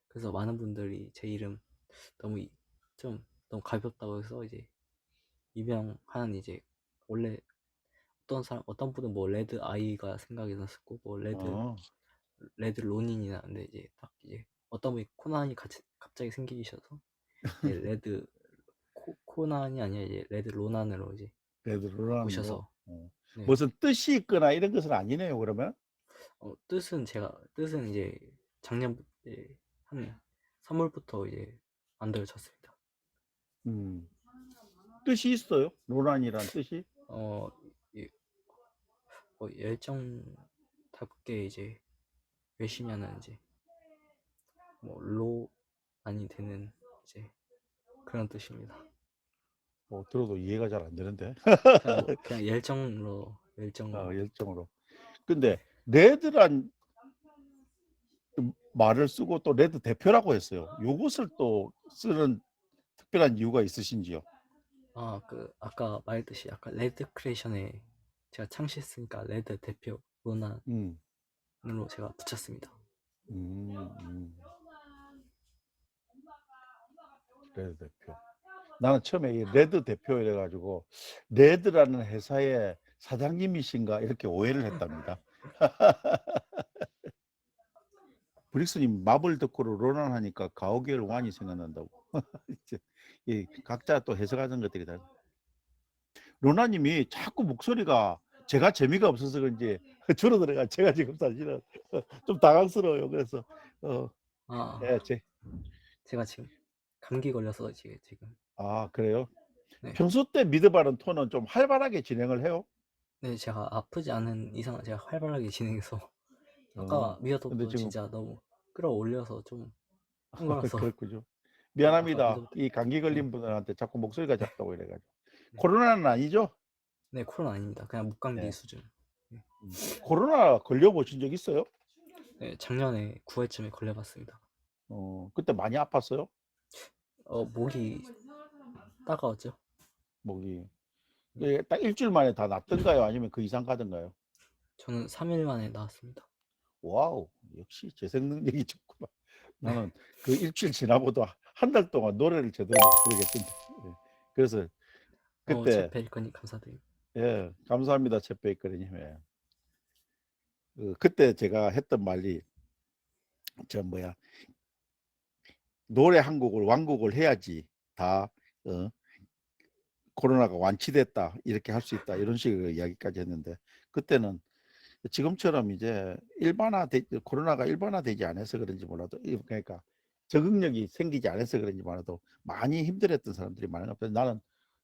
[SPEAKER 2] 그래서 많은 분들이 제 이름 좀 너무 가볍다고 해서 이제 유명한 이제 원래 어떤 분은 뭐 레드 아이가 생각이 났었고 뭐
[SPEAKER 1] 어.
[SPEAKER 2] 레드 로닌이나 근데 이제 딱 이제 어떤 분이 코난이 갑자기 생기셔서 이제 레드 코난이 아니라 이제 레드 로난으로 이제
[SPEAKER 1] 레드 로란으로.
[SPEAKER 2] 바꾸셔서 네.
[SPEAKER 1] 무슨 뜻이 있거나 이런 것은 아니네요, 그러면?
[SPEAKER 2] 뜻은 이제 작년 한 3월부터 이제 만들어졌습니다.
[SPEAKER 1] 뜻이 있어요? 로란이란 뜻이?
[SPEAKER 2] 이- 열정답게 이제 열심히 하는 이제 뭐 로난이 되는 이제 그런 뜻입니다.
[SPEAKER 1] 들어도 이해가 잘 안 되는데.
[SPEAKER 2] 그냥 열정으로
[SPEAKER 1] 열정으로. 근데 레드란 말을 쓰고 또 레드 대표라고 했어요. 요것을 또 쓰는 특별한 이유가 있으신지요?
[SPEAKER 2] 아까 말했듯이 아까 레드 크리에이션에 제가 창시했으니까 레드 대표 로난으로
[SPEAKER 1] 음.
[SPEAKER 2] 제가 붙였습니다.
[SPEAKER 1] 레드 대표. 나는 처음에 이 레드 대표 이래가지고 레드라는 회사의 사장님이신가 이렇게 오해를 했답니다. 브릭스님 마블 덕후로 로난 하니까 가오갤 완이 생각난다고. 이 각자 또 해석하는 것들이 다. 로나님이 자꾸 목소리가 제가 재미가 없어서 그런지 줄어들어가. 제가 지금 사실은 좀 당황스러워요. 그래서 예,
[SPEAKER 2] 제가 지금 감기 걸려서 지금
[SPEAKER 1] 그래요?
[SPEAKER 2] 네.
[SPEAKER 1] 평소 때 미드바른 톤은 좀 활발하게 진행을 해요?
[SPEAKER 2] 네, 제가 아프지 않은 이상 제가 활발하게 진행해서 아까
[SPEAKER 1] 근데
[SPEAKER 2] 미어톡도
[SPEAKER 1] 지금
[SPEAKER 2] 진짜 너무 끌어올려서 좀 한 거라서
[SPEAKER 1] 그렇군요.
[SPEAKER 2] 네, 아까
[SPEAKER 1] 미안합니다.
[SPEAKER 2] 미어톡
[SPEAKER 1] 이 감기 걸린 분들한테 자꾸 목소리가 작다고 이래가지고.
[SPEAKER 2] 네.
[SPEAKER 1] 코로나는 아니죠?
[SPEAKER 2] 네, 코로나 아닙니다. 그냥 목감기
[SPEAKER 1] 네.
[SPEAKER 2] 수준.
[SPEAKER 1] 코로나 걸려보신 적 있어요?
[SPEAKER 2] 네, 작년에 9월쯤에 걸려봤습니다.
[SPEAKER 1] 그때 많이 아팠어요?
[SPEAKER 2] 목이 따가웠죠.
[SPEAKER 1] 목이. 딱 일주일 만에 다 낫던가요? 아니면 그 이상 가던가요?
[SPEAKER 2] 저는 3일 만에 나왔습니다.
[SPEAKER 1] 와우, 역시 재생 능력이 좋구나. 나는 그 일주일 지나고도 한 달 동안 노래를 제대로 못 부르겠던데. 예. 그래서 그때
[SPEAKER 2] 제 벨건이 감사드립니다.
[SPEAKER 1] 예, 감사합니다, 챗 베이커님. 예. 그때 제가 했던 말이 노래 한 곡을 완곡을 해야지 다 코로나가 완치됐다 이렇게 할 수 있다 이런 식으로 이야기까지 했는데 그때는 지금처럼 이제 코로나가 일반화되지 않아서 그런지 몰라도 그러니까 적응력이 생기지 않아서 그런지 몰라도 많이 힘들었던 사람들이 많은 것 같아요. 나는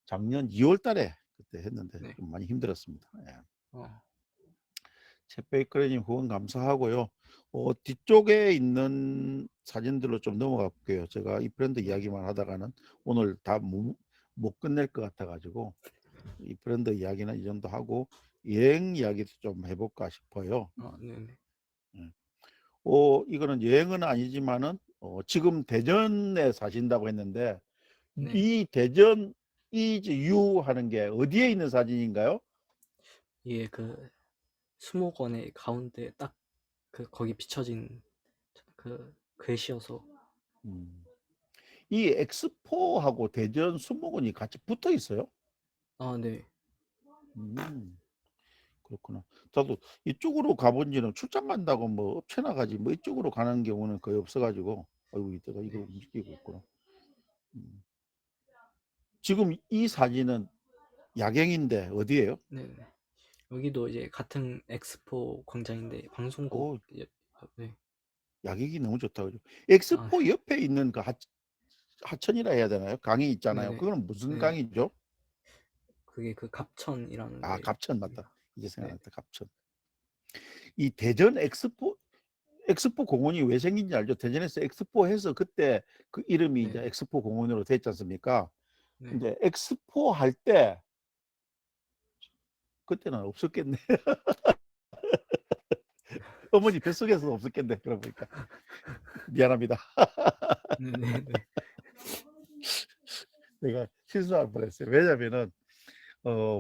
[SPEAKER 1] 작년 2월 달에 그때 했는데
[SPEAKER 2] 네.
[SPEAKER 1] 좀 많이 힘들었습니다. 예. 챗 베이커님 후원 감사하고요. 뒤쪽에 있는 사진들로 좀 넘어가 볼게요. 제가 이 브랜드 이야기만 하다가는 오늘 다 못 끝낼 것 같아가지고 이 브랜드 이야기는 이 정도 하고 여행 이야기도 좀 해볼까 싶어요.
[SPEAKER 2] 네네.
[SPEAKER 1] 이거는 여행은 아니지만은 지금 대전에 사신다고 했는데
[SPEAKER 2] 네.
[SPEAKER 1] 이 대전 이즈 유 하는 게 어디에 있는 사진인가요?
[SPEAKER 2] 이게 그 수목원의 가운데 딱 거기 비춰진 그 글씨여서
[SPEAKER 1] 이 엑스포하고 대전 수목원이 같이 붙어 있어요?
[SPEAKER 2] 네.
[SPEAKER 1] 그렇구나. 저도 이쪽으로 가본 지는 출장 간다고 뭐 업체나 가지 뭐 이쪽으로 가는 경우는 거의 없어가지고 아이고 이때가 이걸 움직이고 있구나. 지금 이 사진은 야경인데 어디예요?
[SPEAKER 2] 네. 여기도 이제 같은 엑스포 광장인데 방송국 네.
[SPEAKER 1] 야경이 너무 좋다 그죠? 엑스포 옆에 있는 그 하천이라 해야 되나요? 강이 있잖아요.
[SPEAKER 2] 네네.
[SPEAKER 1] 그거는 무슨
[SPEAKER 2] 네.
[SPEAKER 1] 강이죠?
[SPEAKER 2] 그게 그 갑천이라는
[SPEAKER 1] 갑천 맞다. 이제 생각났다.
[SPEAKER 2] 네.
[SPEAKER 1] 갑천. 이 대전 엑스포 공원이 왜 생긴지 알죠? 대전에서 엑스포 해서 그때 그 이름이
[SPEAKER 2] 네.
[SPEAKER 1] 이제 엑스포 공원으로 됐지 않습니까?
[SPEAKER 2] 네.
[SPEAKER 1] 이제 엑스포 할 때 그때는 없었겠네. 어머니 뱃속에서 없었겠네. 그러고 보니까 미안합니다.
[SPEAKER 2] 네네네.
[SPEAKER 1] 내가 실수할 뻔했어요. 왜냐면은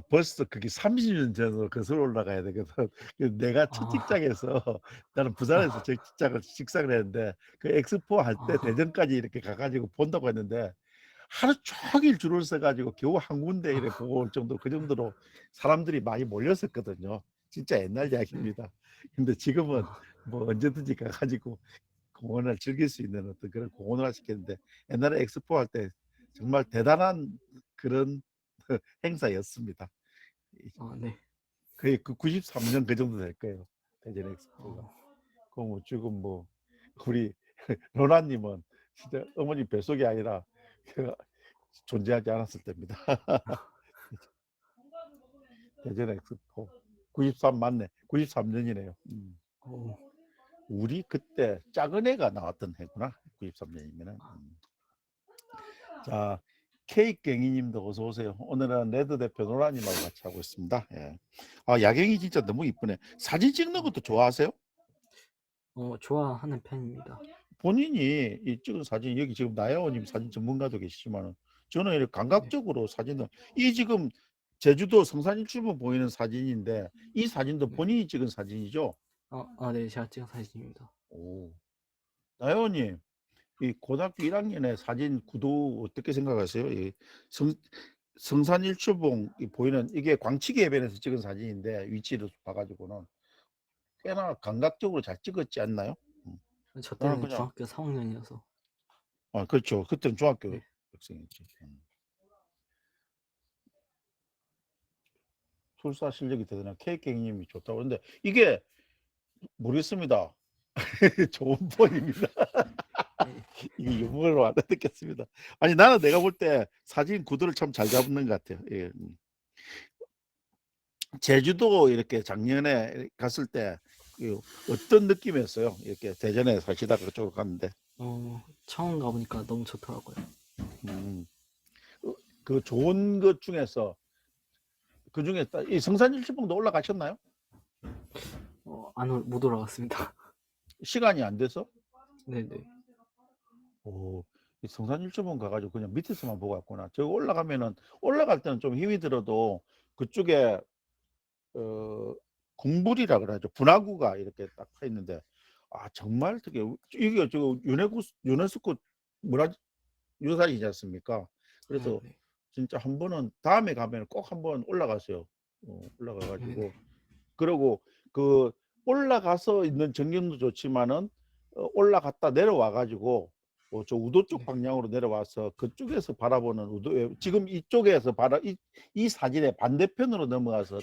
[SPEAKER 1] 벌써 그게 30년 전으로 거슬러 올라가야 되거든. 내가 첫
[SPEAKER 2] 아,
[SPEAKER 1] 직장에서 나는 부산에서 첫 직장을 식사를 했는데 그 엑스포 할 때
[SPEAKER 2] 아,
[SPEAKER 1] 대전까지 이렇게 가가지고 본다고 했는데 하루 종일 줄을 서가지고 겨우 한 군데 이렇게 보고 올 정도 그 정도로 사람들이 많이 몰렸었거든요. 진짜 옛날
[SPEAKER 2] 네.
[SPEAKER 1] 이야기입니다. 근데 지금은
[SPEAKER 2] 아,
[SPEAKER 1] 뭐 언제든지 가가지고 공원을 즐길 수 있는 어떤 그런 공원을 하시겠는데 옛날에 엑스포 할 때 정말 대단한 그런 행사였습니다.
[SPEAKER 2] 네.
[SPEAKER 1] 거의 그 93년 그 정도 될 거예요. 대전 엑스포가.
[SPEAKER 2] 어,
[SPEAKER 1] 그럼 지금 뭐 우리 로나님은 진짜 어머니 뱃속이 아니라 그 존재하지 않았을 때입니다. 대전 엑스포 93 맞네. 93년이네요.
[SPEAKER 2] 어,
[SPEAKER 1] 우리 그때 작은 애가 나왔던 해구나. 93년이면은. 자, 케이크갱이님도 어서 오세요. 오늘은 레드 대표 노라님하고 같이 하고 있습니다. 예. 아, 야경이 진짜 너무 이쁘네. 사진 찍는 것도 좋아하세요?
[SPEAKER 2] 좋아하는 편입니다.
[SPEAKER 1] 본인이 이 찍은 사진 여기 지금 나야오님 사진 전문가도 계시지만 저는 이렇게
[SPEAKER 2] 네.
[SPEAKER 1] 감각적으로 사진을 이 지금 제주도 성산일출봉 보이는 사진인데 이 사진도
[SPEAKER 2] 네.
[SPEAKER 1] 본인이 찍은 사진이죠?
[SPEAKER 2] 네, 제가 찍은 사진입니다.
[SPEAKER 1] 오, 나야오님 이 고등학교 1학년의 사진 구도 어떻게 생각하세요? 이 성산일출봉 보이는 이게 광치기 해변에서 찍은 사진인데 위치를 봐가지고는 꽤나 감각적으로 잘 찍었지 않나요?
[SPEAKER 2] 저
[SPEAKER 1] 나는
[SPEAKER 2] 때는
[SPEAKER 1] 그냥
[SPEAKER 2] 중학교 3학년이어서.
[SPEAKER 1] 그렇죠. 그때는 중학교
[SPEAKER 2] 네.
[SPEAKER 1] 학생이지. 술사 실력이 대단한 케이크님이 좋다고 하는데 이게 모르겠습니다. 좋은 폰입니다.
[SPEAKER 2] 네.
[SPEAKER 1] 이게 유머로 안 듣겠습니다. 아니 나는 내가 볼 때 사진 구도를 참 잘 잡는 것 같아요. 예. 제주도 이렇게 작년에 갔을 때 어떤 느낌이었어요? 이렇게 대전에 사시다가 그쪽으로 갔는데
[SPEAKER 2] 처음 가보니까 너무 좋더라고요.
[SPEAKER 1] 음, 그 좋은 것 중에서 그 중에 이 성산일출봉도 올라가셨나요?
[SPEAKER 2] 못 올라갔습니다.
[SPEAKER 1] 시간이 안 돼서?
[SPEAKER 2] 네네.
[SPEAKER 1] 오, 이 성산일출봉 가가지고 그냥 밑에서만 보고 왔구나. 저 올라가면은 올라갈 때는 좀 힘이 들어도 그쪽에 궁불이라 그러죠. 분화구가 이렇게 딱 서 있는데 정말 되게 이게 저 유네스코 문화 유산이지 않습니까? 그래서
[SPEAKER 2] 네네.
[SPEAKER 1] 진짜 한 번은 다음에 가면 꼭 한번 올라가세요. 올라가가지고
[SPEAKER 2] 네네.
[SPEAKER 1] 그리고 그 올라가서 있는 전경도 좋지만은 올라갔다 내려와가지고 저 우도 쪽
[SPEAKER 2] 네.
[SPEAKER 1] 방향으로 내려와서 그쪽에서 바라보는 우도 지금 이쪽에서 이 사진의 반대편으로 넘어가서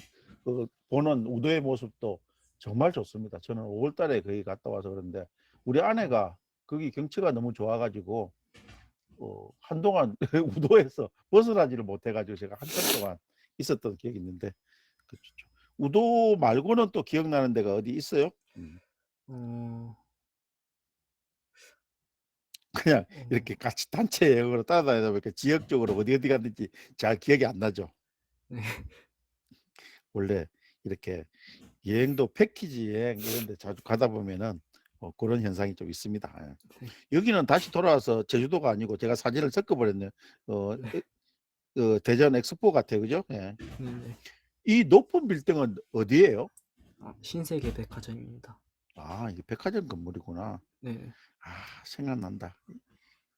[SPEAKER 1] 보는 우도의 모습도 정말 좋습니다. 저는 5월달에 거기 갔다 와서 그런데 우리 아내가 거기 경치가 너무 좋아가지고 한동안 우도에서 벗어나지를 못해가지고 제가 한참 동안 있었던 기억이 있는데 그렇죠. 우도 말고는 또 기억나는 데가 어디 있어요? 그냥 이렇게 같이 단체 여행으로 따라다니다 보니까 지역적으로 어디 갔는지 잘 기억이 안 나죠.
[SPEAKER 2] 네.
[SPEAKER 1] 원래 이렇게 여행도 패키지 여행 이런 데 자주 가다 보면은 그런 현상이 좀 있습니다.
[SPEAKER 2] 네.
[SPEAKER 1] 여기는 다시 돌아와서 제주도가 아니고 제가 사진을 섞어버렸네요.
[SPEAKER 2] 네.
[SPEAKER 1] 대전 엑스포 같아요. 그죠? 예.
[SPEAKER 2] 네네.
[SPEAKER 1] 이 높은 빌딩은 어디예요?
[SPEAKER 2] 신세계 백화점입니다.
[SPEAKER 1] 이게 백화점 건물이구나.
[SPEAKER 2] 네네.
[SPEAKER 1] 생각난다.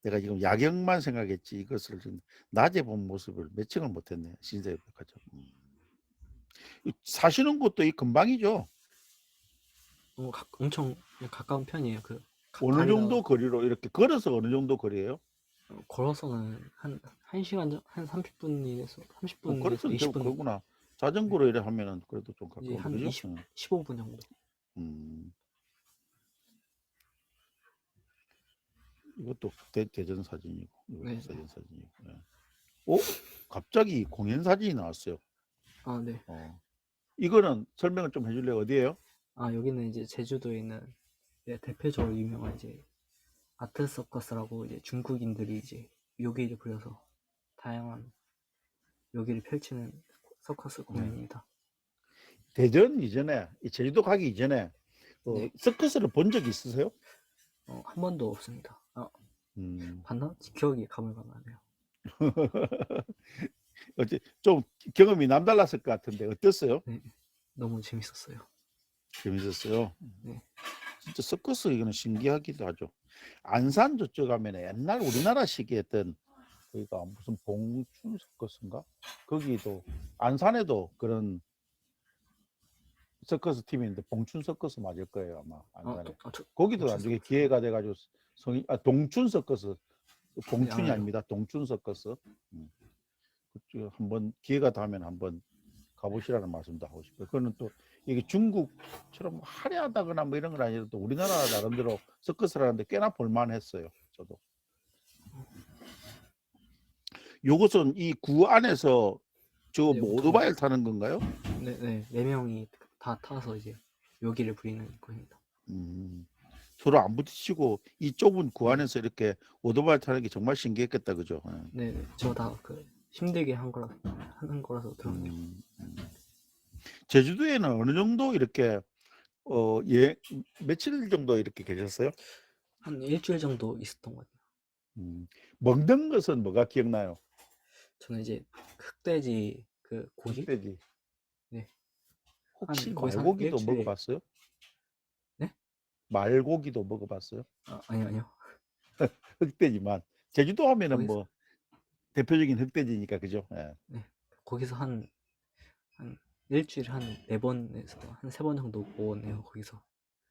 [SPEAKER 1] 내가 지금 야경만 생각했지 이것을 좀 낮에 본 모습을 매칭을 못했네. 신세계 백화점. 사시는 곳도 이 근방이죠.
[SPEAKER 2] 엄청 가까운 편이에요.
[SPEAKER 1] 어느
[SPEAKER 2] 다리가
[SPEAKER 1] 정도 거리로 이렇게 걸어서 어느 정도 거리예요?
[SPEAKER 2] 걸어서는 한 1시간 한 30분 이내에서 30분에서
[SPEAKER 1] 걸어서는 좀
[SPEAKER 2] 20분
[SPEAKER 1] 거구나. 자전거로 이래 하면은 그래도 좀
[SPEAKER 2] 이제
[SPEAKER 1] 가까운데
[SPEAKER 2] 한
[SPEAKER 1] 그죠?
[SPEAKER 2] 15분 정도.
[SPEAKER 1] 음, 이것도 대전 사진이고 이것도
[SPEAKER 2] 네.
[SPEAKER 1] 대전 사진이고. 예. 갑자기 공연 사진이 나왔어요.
[SPEAKER 2] 네.
[SPEAKER 1] 이거는 설명을 좀 해줄래요? 어디예요?
[SPEAKER 2] 여기는 이제 제주도에 있는 대표적으로 유명한 이제 아트 서커스라고 이제 중국인들이 이제 묘기를 부려서 다양한 묘기를 펼치는 서커스 공연입니다.
[SPEAKER 1] 대전 이전에 제주도 가기 이전에
[SPEAKER 2] 네.
[SPEAKER 1] 서커스를 본 적 있으세요?
[SPEAKER 2] 한 번도 없습니다.
[SPEAKER 1] 음.
[SPEAKER 2] 봤나? 기억이 가물가물하네요.
[SPEAKER 1] 어째 좀 경험이 남달랐을 것 같은데 어땠어요?
[SPEAKER 2] 네. 너무 재밌었어요.
[SPEAKER 1] 재밌었어요?
[SPEAKER 2] 네.
[SPEAKER 1] 진짜 서커스 이거는 신기하기도 하죠. 안산 저쪽 가면은 옛날 우리나라식의 어떤 거기가 무슨 봉춘 서커스인가? 거기도 안산에도 그런 서커스 팀이 있는데 봉춘 서커스 맞을 거예요, 아마 안산에. 거기도
[SPEAKER 2] 봉춘
[SPEAKER 1] 나중에
[SPEAKER 2] 서커스.
[SPEAKER 1] 기회가 돼 가지고 동춘 서커스.
[SPEAKER 2] 네,
[SPEAKER 1] 봉춘이
[SPEAKER 2] 알아요.
[SPEAKER 1] 아닙니다. 동춘 서커스. 그쪽 한번 기회가 닿으면 한번 가보시라는 말씀도 하고 싶어요. 그거는 또 이게 중국처럼 화려하다거나 뭐 이런 건 아니라도 우리나라 나름대로 서커스라는데 꽤나 볼만했어요. 저도. 요것은 이 구 안에서 저
[SPEAKER 2] 네,
[SPEAKER 1] 뭐 오토바이를 타는 건가요?
[SPEAKER 2] 네, 4명이 다 타서 이제 묘기를 부리는 거입니다.
[SPEAKER 1] 서로 안 부딪히고 이 좁은 구 안에서 이렇게 오토바이 타는 게 정말 신기했겠다, 그죠?
[SPEAKER 2] 네, 저 다 그 힘들게 하는 거라서 들었네요.
[SPEAKER 1] 제주도에는 어느 정도 이렇게 며칠 정도 이렇게 계셨어요?
[SPEAKER 2] 한 일주일 정도 있었던 것 같아요.
[SPEAKER 1] 먹는 것은 뭐가 기억나요?
[SPEAKER 2] 저는 이제 흑돼지 그 고기?
[SPEAKER 1] 흑돼지.
[SPEAKER 2] 네.
[SPEAKER 1] 혹시
[SPEAKER 2] 거기서 한
[SPEAKER 1] 말고기도
[SPEAKER 2] 일주일에-
[SPEAKER 1] 먹어봤어요?
[SPEAKER 2] 네?
[SPEAKER 1] 말고기도 먹어봤어요?
[SPEAKER 2] 아니요.
[SPEAKER 1] 흑돼지만. 제주도 하면은
[SPEAKER 2] 거기서-
[SPEAKER 1] 뭐 대표적인 흑돼지니까, 그죠? 예.
[SPEAKER 2] 거기서 한 일주일에 한 4번에서 한 3번 정도 먹었네요. 거기서.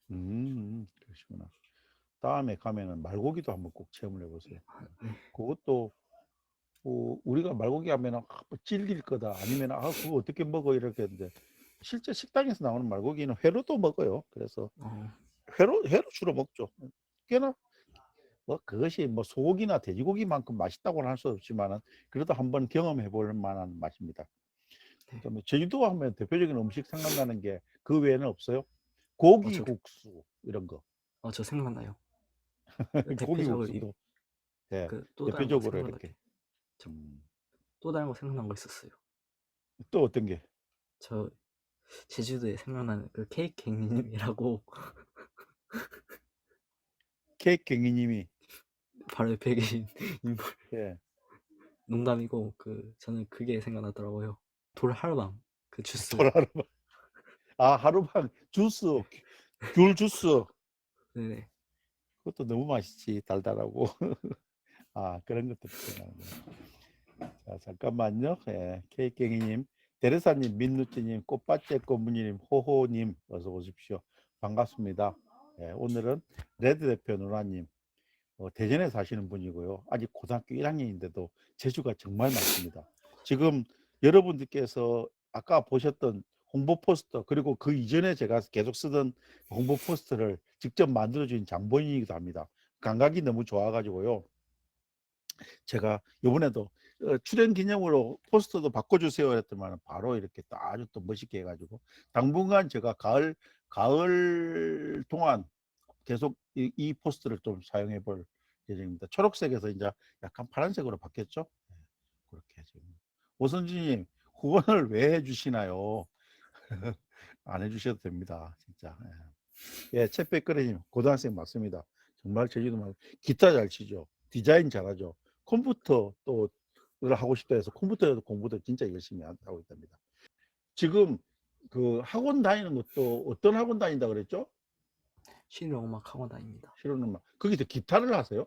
[SPEAKER 1] 그러시구나. 다음에 가면은 말고기도 한번 꼭 체험을 해보세요.
[SPEAKER 2] 네.
[SPEAKER 1] 그것도 우리가 말고기 하면은 뭐 질길 거다 아니면 그거 어떻게 먹어 이렇게 했는데 실제 식당에서 나오는 말고기는 회로도 먹어요. 그래서 회로 주로 먹죠. 꽤나 뭐 그것이 뭐 소고기나 돼지고기만큼 맛있다고는 할 수 없지만은 그래도 한번 경험해 볼 만한 맛입니다.
[SPEAKER 2] 네.
[SPEAKER 1] 그다음에 제주도 하면 대표적인 음식 생각나는 게 그 외에는 없어요? 고기국수 이런 거.
[SPEAKER 2] 저 생각나요.
[SPEAKER 1] 고기국수도 예,
[SPEAKER 2] 또
[SPEAKER 1] 대표적으로 이렇게.
[SPEAKER 2] 또 다른 거 생각난 거 있었어요.
[SPEAKER 1] 또 어떤 게?
[SPEAKER 2] 저 제주도에 생각나는 그 케이크 갱님이라고
[SPEAKER 1] 케이크 갱이님이
[SPEAKER 2] 바로 옆에 계신 인물.
[SPEAKER 1] 예.
[SPEAKER 2] 농담이고 저는 그게 생각나더라고요. 돌하루방 그 주스.
[SPEAKER 1] 돌하루방. 하루방 주스, 귤 주스.
[SPEAKER 2] 네네.
[SPEAKER 1] 그것도 너무 맛있지, 달달하고. 그런 것도 생각나네요. 자, 잠깐만요. 예, 케이크갱이님, 데레사님, 민누찌님, 꽃밭제 꽃무늬님, 호호님, 어서 오십시오. 반갑습니다. 예, 오늘은 레드 대표 누나님, 대전에 사시는 분이고요. 아직 고등학교 1학년인데도 재주가 정말 많습니다. 지금 여러분들께서 아까 보셨던 홍보 포스터 그리고 그 이전에 제가 계속 쓰던 홍보 포스터를 직접 만들어준 장본인이기도 합니다. 감각이 너무 좋아가지고요. 제가 이번에도 출연 기념으로 포스터도 바꿔주세요 했더만 바로 이렇게 아주 또 멋있게 해가지고 당분간 제가 가을 동안 계속 이 포스터를 좀 사용해 볼 예정입니다. 초록색에서 이제 약간 파란색으로 바뀌었죠. 그렇게 지금 오선진님 후원을 왜 해주시나요? 안 해주셔도 됩니다. 진짜. 예, 챗백그레님 고등학생 맞습니다. 정말 제주도 말 기타 잘 치죠. 디자인 잘하죠. 컴퓨터 또를 하고 싶다 해서 컴퓨터에도 공부도 진짜 열심히 하고 있답니다. 지금 그 학원 다니는 것도 어떤 학원 다닌다 그랬죠?
[SPEAKER 2] 실용음악 학원 다닙니다.
[SPEAKER 1] 실용음악. 거기서 기타를 하세요?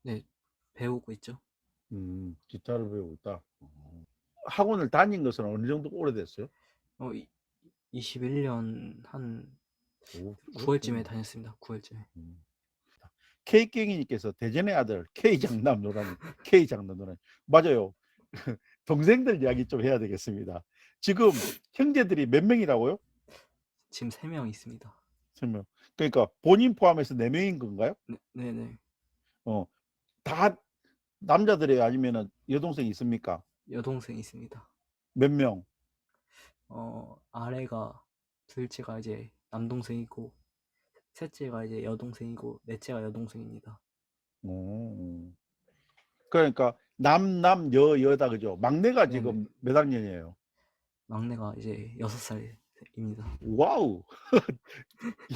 [SPEAKER 2] 네, 배우고 있죠.
[SPEAKER 1] 기타를 배우고 있다. 학원을 다닌 것은 어느 정도 오래됐어요?
[SPEAKER 2] 21년 한
[SPEAKER 1] 오,
[SPEAKER 2] 9월쯤에 다녔습니다. 9월쯤에.
[SPEAKER 1] K갱이님께서 대전의 아들 K장남 노라님, K장남 노라님. 맞아요. 동생들 이야기 좀 해야 되겠습니다. 지금 형제들이 몇 명이라고요?
[SPEAKER 2] 지금 3명 있습니다.
[SPEAKER 1] 3명. 그러니까 본인 포함해서 4명인 건가요?
[SPEAKER 2] 네네.
[SPEAKER 1] 다 남자들이에요? 아니면 여동생이 있습니까?
[SPEAKER 2] 여동생 있습니다.
[SPEAKER 1] 몇 명?
[SPEAKER 2] 아래가 둘째가 이제 남동생이고 셋째가 이제 여동생이고 넷째가 여동생입니다.
[SPEAKER 1] 그러니까 여다 그죠? 막내가
[SPEAKER 2] 네네.
[SPEAKER 1] 지금 몇 학년이에요?
[SPEAKER 2] 막내가 이제 6살입니다.
[SPEAKER 1] 와우.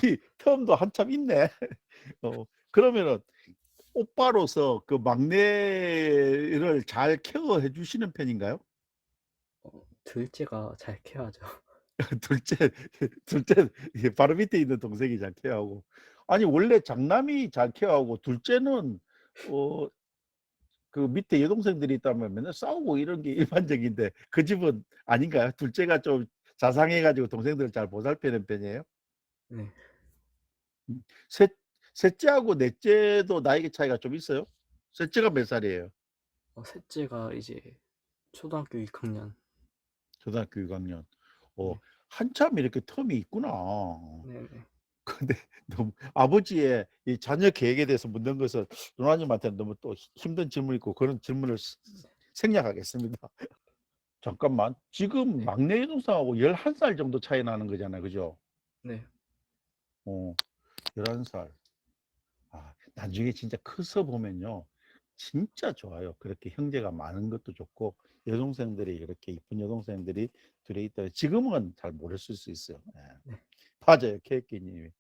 [SPEAKER 1] 이 텀도 한참 있네. 그러면은 오빠로서 그 막내를 잘 케어해 주시는 편인가요?
[SPEAKER 2] 둘째가 잘 케어하죠.
[SPEAKER 1] 둘째 둘째 바로 밑에 있는 동생이 잘 케어하고. 아니 원래 장남이 잘 케어하고 둘째는 어 그 밑에 여동생들이 있다면 맨날 싸우고 이런 게 일반적인데 그 집은 아닌가요? 둘째가 좀 자상해 가지고 동생들을 잘 보살피는 편이에요?
[SPEAKER 2] 네.
[SPEAKER 1] 음. 셋 째하고 넷째도 나이 차이가 좀 있어요? 셋째가 몇 살이에요?
[SPEAKER 2] 셋째가 이제 초등학교 6학년.
[SPEAKER 1] 초등학교 6 학년. 어
[SPEAKER 2] 네.
[SPEAKER 1] 한참 이렇게 텀이 있구나.
[SPEAKER 2] 네네.
[SPEAKER 1] 근데 너무 아버지의 이 자녀 계획에 대해서 묻는 것은 누나님한테는 너무 또 힘든 질문이고 그런 질문을 생략하겠습니다. 잠깐만. 지금
[SPEAKER 2] 네.
[SPEAKER 1] 막내 여동생하고 11살 정도 차이 나는 거잖아요. 그죠?
[SPEAKER 2] 네.
[SPEAKER 1] 11살. 나중에 진짜 커서 보면요. 진짜 좋아요. 그렇게 형제가 많은 것도 좋고 여동생들이 이렇게 이쁜 여동생들이 둘이 있다. 지금은 잘 모르실 수 있어요. 예.
[SPEAKER 2] 네.
[SPEAKER 1] 맞아요. 케이크 님이.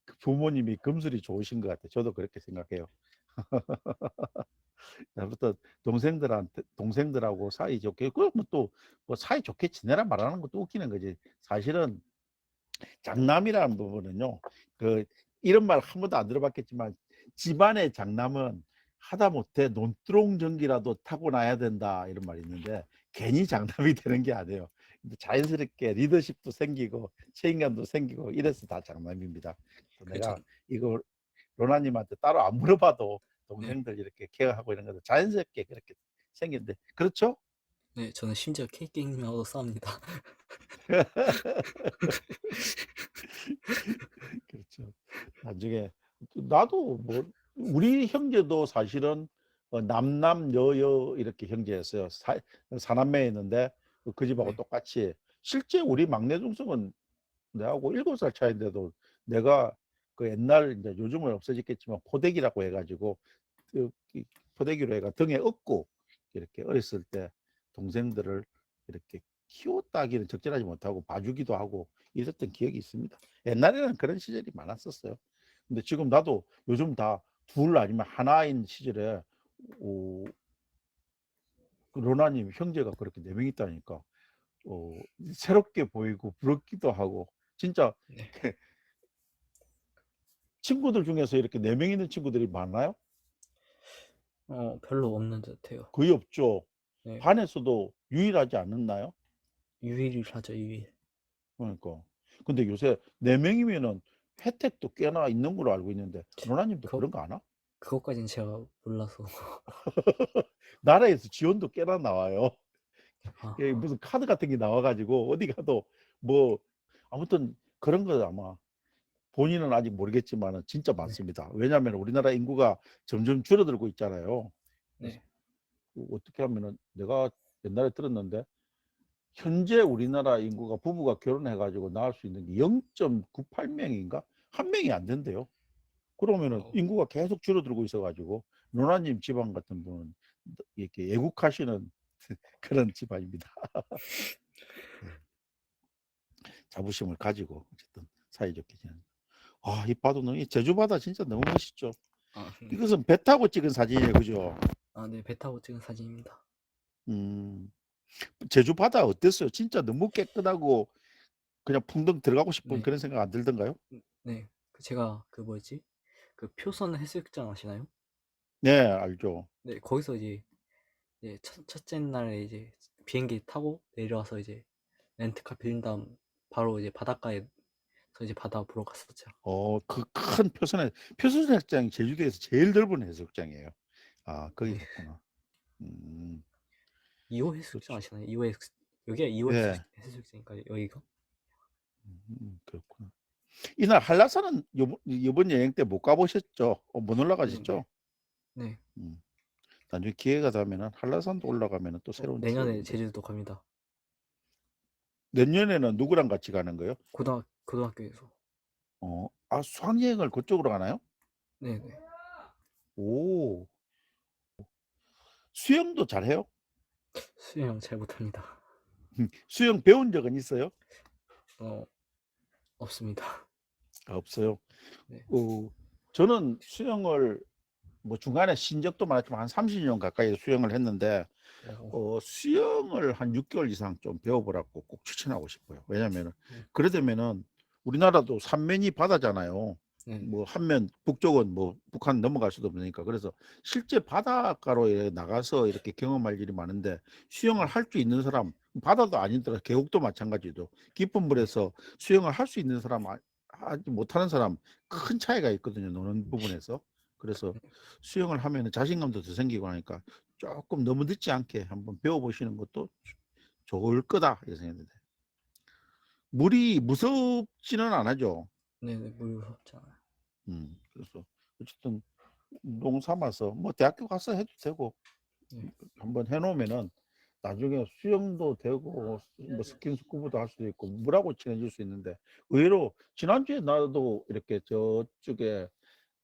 [SPEAKER 1] 그 부모님이 금슬이 좋으신 것 같아요. 저도 그렇게 생각해요. 아무튼 동생들하고 사이 좋게 그러면 또 뭐 사이 좋게 지내라 말하는 것도 웃기는 거지. 사실은 장남이라는 부분은요. 그 이런 말 한 번도 안 들어봤겠지만 집안의 장남은 하다못해 논두렁전기라도 타고나야 된다 이런 말이 있는데 괜히 장남이 되는 게 아니에요. 자연스럽게 리더십도 생기고 책임감도 생기고 이래서 다 장남입니다. 내가
[SPEAKER 2] 그렇죠.
[SPEAKER 1] 이거 로나님한테 따로 안 물어봐도
[SPEAKER 2] 네.
[SPEAKER 1] 동생들 이렇게 케어하고 이런 것도 자연스럽게 그렇게 생겼는데 그렇죠?
[SPEAKER 2] 네. 저는 심지어 케이크님하고도 싸웁니다.
[SPEAKER 1] 그렇죠. 나중에 나도 뭐 우리 형제도 사실은 남남 여여 이렇게 형제였어요. 사남매였는데 그 집하고
[SPEAKER 2] 네.
[SPEAKER 1] 똑같이 실제 우리 막내 동생은 내하고 7살 차이인데도 내가 그 옛날 이제 요즘은 없어졌겠지만 포대기라고 해가지고 이 포대기로 해가 등에 업고 이렇게 어렸을 때 동생들을 이렇게 키웠다기는 적절하지 못하고 봐주기도 하고 있었던 기억이 있습니다. 옛날에는 그런 시절이 많았었어요. 근데 지금 나도 요즘 다 둘 아니면 하나인 시절에 로나님 형제가 그렇게 4명 있다니까 새롭게 보이고 부럽기도 하고 진짜
[SPEAKER 2] 네.
[SPEAKER 1] 친구들 중에서 이렇게 4명 있는 친구들이 많나요?
[SPEAKER 2] 별로 없는 듯해요.
[SPEAKER 1] 거의 없죠.
[SPEAKER 2] 네.
[SPEAKER 1] 반에서도 유일하지 않았나요?
[SPEAKER 2] 유일하죠, 유일.
[SPEAKER 1] 그러니까. 근데 요새 4명이면은 혜택도 꽤나 있는 걸로 알고 있는데 로나님도
[SPEAKER 2] 그거
[SPEAKER 1] 그런 거 아나?
[SPEAKER 2] 그것까진 제가 몰라서.
[SPEAKER 1] 나라에서 지원도 꽤나 나와요.
[SPEAKER 2] 아.
[SPEAKER 1] 무슨 카드 같은 게 나와 가지고 어디 가도 뭐 아무튼 그런 거 아마 본인은 아직 모르겠지만은 진짜
[SPEAKER 2] 네.
[SPEAKER 1] 많습니다. 왜냐하면 우리나라 인구가 점점 줄어들고 있잖아요. 그래서
[SPEAKER 2] 네.
[SPEAKER 1] 어떻게 하면은 내가 옛날에 들었는데 현재 우리나라 인구가 부부가 결혼해 가지고 낳을 수 있는 게 0.98명인가? 1명이 안 된대요. 그러면은 인구가 계속 줄어들고 있어 가지고 노나님 집안 같은 분은 이렇게 애국하시는 그런 집안입니다. 네. 자부심을 가지고 어쨌든 사이좋게 지내는. 이 바다는 이 제주 바다 진짜 너무 멋있죠.
[SPEAKER 2] 네.
[SPEAKER 1] 이것은 배 타고 찍은 사진이에요. 그죠?
[SPEAKER 2] 네. 배 타고 찍은 사진입니다.
[SPEAKER 1] 음. 제주 바다 어땠어요? 진짜 너무 깨끗하고 그냥 풍덩 들어가고 싶은
[SPEAKER 2] 네.
[SPEAKER 1] 그런 생각 안 들던가요?
[SPEAKER 2] 네. 제가 그 뭐였지? 그 표선 해수욕장 아시나요?
[SPEAKER 1] 네, 알죠.
[SPEAKER 2] 네. 거기서 이제 첫째 날에 이제 비행기 타고 내려와서 이제 렌트카 빌린 다음 바로 이제 바닷가에서 이제 바다 보러 갔었죠.
[SPEAKER 1] 그 큰 표선 해수욕장이 제주도에서 제일 넓은 해수욕장이에요. 거기
[SPEAKER 2] 네.
[SPEAKER 1] 갔구나. 음.
[SPEAKER 2] 2호 해수욕장
[SPEAKER 1] 그렇죠.
[SPEAKER 2] 아시나요? 2호 여기가 2호
[SPEAKER 1] 네.
[SPEAKER 2] 해수욕장인가요? 여기가?
[SPEAKER 1] 그렇구나. 이날 한라산은 요번 여행 때 못 가보셨죠? 못
[SPEAKER 2] 네.
[SPEAKER 1] 올라가셨죠?
[SPEAKER 2] 네.
[SPEAKER 1] 음. 나중에 기회가 되면은 한라산도 올라가면은 또 새로운
[SPEAKER 2] 내년에
[SPEAKER 1] 추억인데.
[SPEAKER 2] 제주도 갑니다.
[SPEAKER 1] 내년에는 누구랑 같이 가는 거예요?
[SPEAKER 2] 고등학교에서.
[SPEAKER 1] 수학여행을 그쪽으로 가나요?
[SPEAKER 2] 네네.
[SPEAKER 1] 오. 수영도 잘해요?
[SPEAKER 2] 수영 잘 못합니다.
[SPEAKER 1] 수영 배운 적은 있어요?
[SPEAKER 2] 없습니다.
[SPEAKER 1] 없어요.
[SPEAKER 2] 네.
[SPEAKER 1] 저는 수영을 뭐 중간에 쉰 적도 많았지만 한 30년 가까이 수영을 했는데 수영을 한 6개월 이상 좀 배워보라고 꼭 추천하고 싶어요. 왜냐면은 그러려면은 우리나라도 삼면이 바다잖아요. 뭐 한면 북쪽은 뭐 북한 넘어갈 수도 없으니까 그래서 실제 바닷가로 나가서 이렇게 경험할 일이 많은데 수영을 할 수 있는 사람 바다도 아니더라도 계곡도 마찬가지죠. 깊은 물에서 수영을 할 수 있는 사람 하지 못하는 사람 큰 차이가 있거든요. 노는 부분에서. 그래서 수영을 하면 자신감도 더 생기고 하니까 조금 너무 늦지 않게 한번 배워보시는 것도 좋을 거다 이렇게 생각했는데 물이 무섭지는 않아죠.
[SPEAKER 2] 네네, 물 무섭잖아요.
[SPEAKER 1] 그래서 어쨌든 운동 삼아서 뭐 대학교 가서 해도 되고 한번 해놓으면은 나중에 수영도 되고 뭐 스킨스쿠버도 할 수도 있고 물하고 친해질 수 있는데 의외로 지난주에 나도 이렇게 저쪽에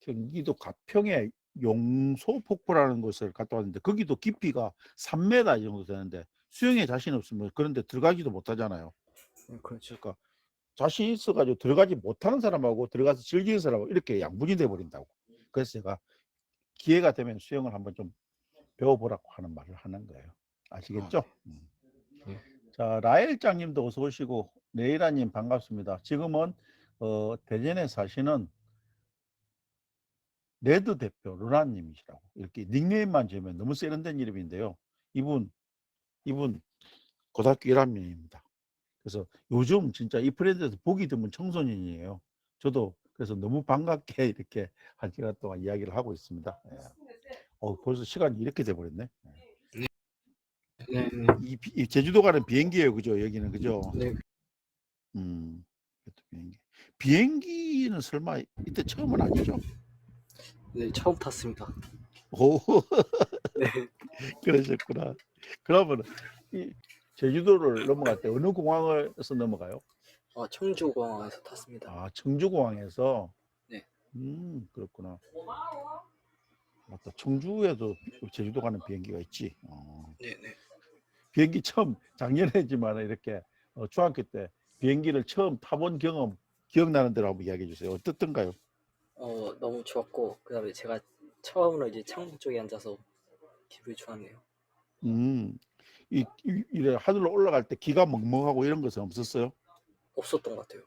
[SPEAKER 1] 경기도 가평에 용소 폭포라는 곳을 갔다 왔는데 거기도 깊이가 3m 이 정도 되는데 수영에 자신 없으면 그런데 들어가지도 못하잖아요.
[SPEAKER 2] 그렇죠.
[SPEAKER 1] 그러니까 자신 있어가지고 들어가지 못하는 사람하고 들어가서 즐기는 사람하고 이렇게 양분이 돼 버린다고. 그래서 제가 기회가 되면 수영을 한번 좀 배워보라고 하는 말을 하는 거예요. 아시겠죠? 자, 라엘장님도 어서 오시고 레이라님 반갑습니다. 지금은 대전에 사시는 레드 대표 루라님이시라고 이렇게 닉네임만 지으면 너무 세련된 이름인데요. 이분 고등학교 1학년입니다. 그래서 요즘 진짜 이 프렌드에서 보기 드문 청소년이에요. 저도 그래서 너무 반갑게 이렇게 한 시간 동안 이야기를 하고 있습니다. 예. 벌써 시간이 이렇게 돼버렸네.
[SPEAKER 2] 네.
[SPEAKER 1] 이 제주도 가는 비행기예요, 그죠? 여기는 그죠?
[SPEAKER 2] 네.
[SPEAKER 1] 비행기는 설마 이때 처음은 아니죠?
[SPEAKER 2] 네, 처음 탔습니다.
[SPEAKER 1] 오,
[SPEAKER 2] 네.
[SPEAKER 1] 그러셨구나. 그러면 이 제주도를 넘어갈 때 어느 공항에서 넘어가요?
[SPEAKER 2] 청주공항에서 탔습니다.
[SPEAKER 1] 아, 청주공항에서.
[SPEAKER 2] 네.
[SPEAKER 1] 그렇구나. 맞다. 청주에도 제주도 가는 비행기가 있지.
[SPEAKER 2] 네네.
[SPEAKER 1] 비행기 처음 작년에지만 이렇게 중학교 때 비행기를 처음 타본 경험 기억나는 대로 한번 이야기해 주세요. 어떻던가요?
[SPEAKER 2] 너무 좋았고 그다음에 제가 처음으로 이제 창문 쪽에 앉아서 기분이 좋았네요.
[SPEAKER 1] 이래 하늘로 올라갈 때 기가 멍멍하고 이런 것은 없었어요?
[SPEAKER 2] 없었던 것 같아요.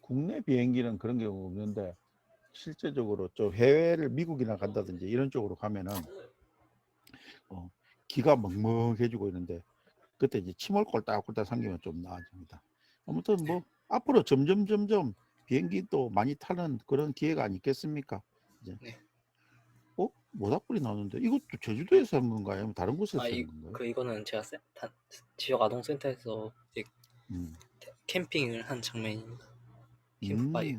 [SPEAKER 1] 국내 비행기는 그런 경우 없는데 실제적으로 좀 해외를 미국이나 간다든지 이런 쪽으로 가면은 기가 멍멍해지고 있는데 그때 이제 침을 꼴딱꼴딱 삼키면 좀 나아집니다. 아무튼 뭐 앞으로 점점 비행기도 많이 타는 그런 기회가 아니겠습니까? 이제.
[SPEAKER 2] 네.
[SPEAKER 1] 모닥불이 나오는데 이것도 제주도에서 한 건가요? 아니면 다른 곳에서 한 건가요?
[SPEAKER 2] 이거는 제가 지역 아동센터에서 이제 캠핑을 한 장면입니다. 캠프파이어.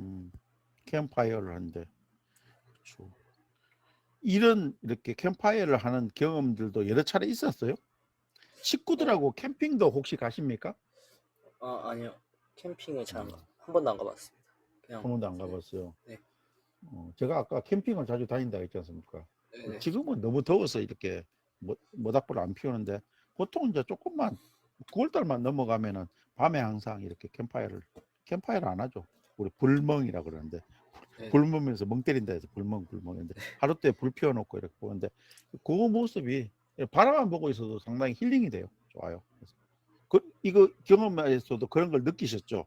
[SPEAKER 1] 캠파이어를 하는데 그렇죠. 이렇게 캠파이어를 하는 경험들도 여러 차례 있었어요? 식구들하고 캠핑도 혹시 가십니까?
[SPEAKER 2] 아니요. 캠핑을 한 번도 안 가봤습니다.
[SPEAKER 1] 한 번도 안 가봤어요.
[SPEAKER 2] 네.
[SPEAKER 1] 제가 아까 캠핑을 자주 다닌다 했지 않습니까?
[SPEAKER 2] 네네.
[SPEAKER 1] 지금은 너무 더워서 이렇게 모닥불을 안 피우는데 보통 이제 조금만 9월달만 넘어가면은 밤에 항상 이렇게 캠파이어를 안 하죠. 우리 불멍이라 그러는데
[SPEAKER 2] 네.
[SPEAKER 1] 불멍면서 멍 때린다 해서 불멍인데 하루 때 불 피워놓고 이렇게 보는데 그 모습이 바라만 보고 있어도 상당히 힐링이 돼요. 좋아요. 그래서 이거 경험에서도 그런 걸 느끼셨죠?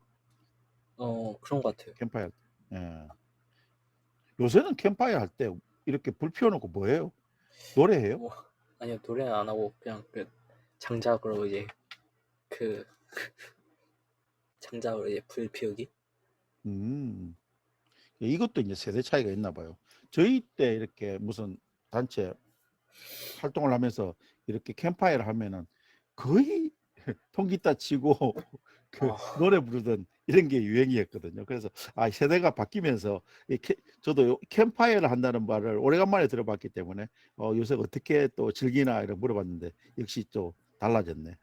[SPEAKER 2] 그런 것 같아요.
[SPEAKER 1] 캠파이어. 예. 요새는 캠파이어 할 때 이렇게 불 피워놓고 뭐해요? 노래해요?
[SPEAKER 2] 아니요, 노래는 안 하고 그냥 장작으로 이제 장작으로 이제 불 피우기.
[SPEAKER 1] 이것도 이제 세대 차이가 있나 봐요. 저희 때 이렇게 무슨 단체 활동을 하면서 이렇게 캠파이어를 하면은 거의 통기타 치고 노래 부르던 이런 게 유행이었거든요. 그래서 세대가 바뀌면서 저도 캠파이어를 한다는 말을 오래간만에 들어봤기 때문에 요새 어떻게 또 즐기나 이런 물어봤는데 역시 또 달라졌네.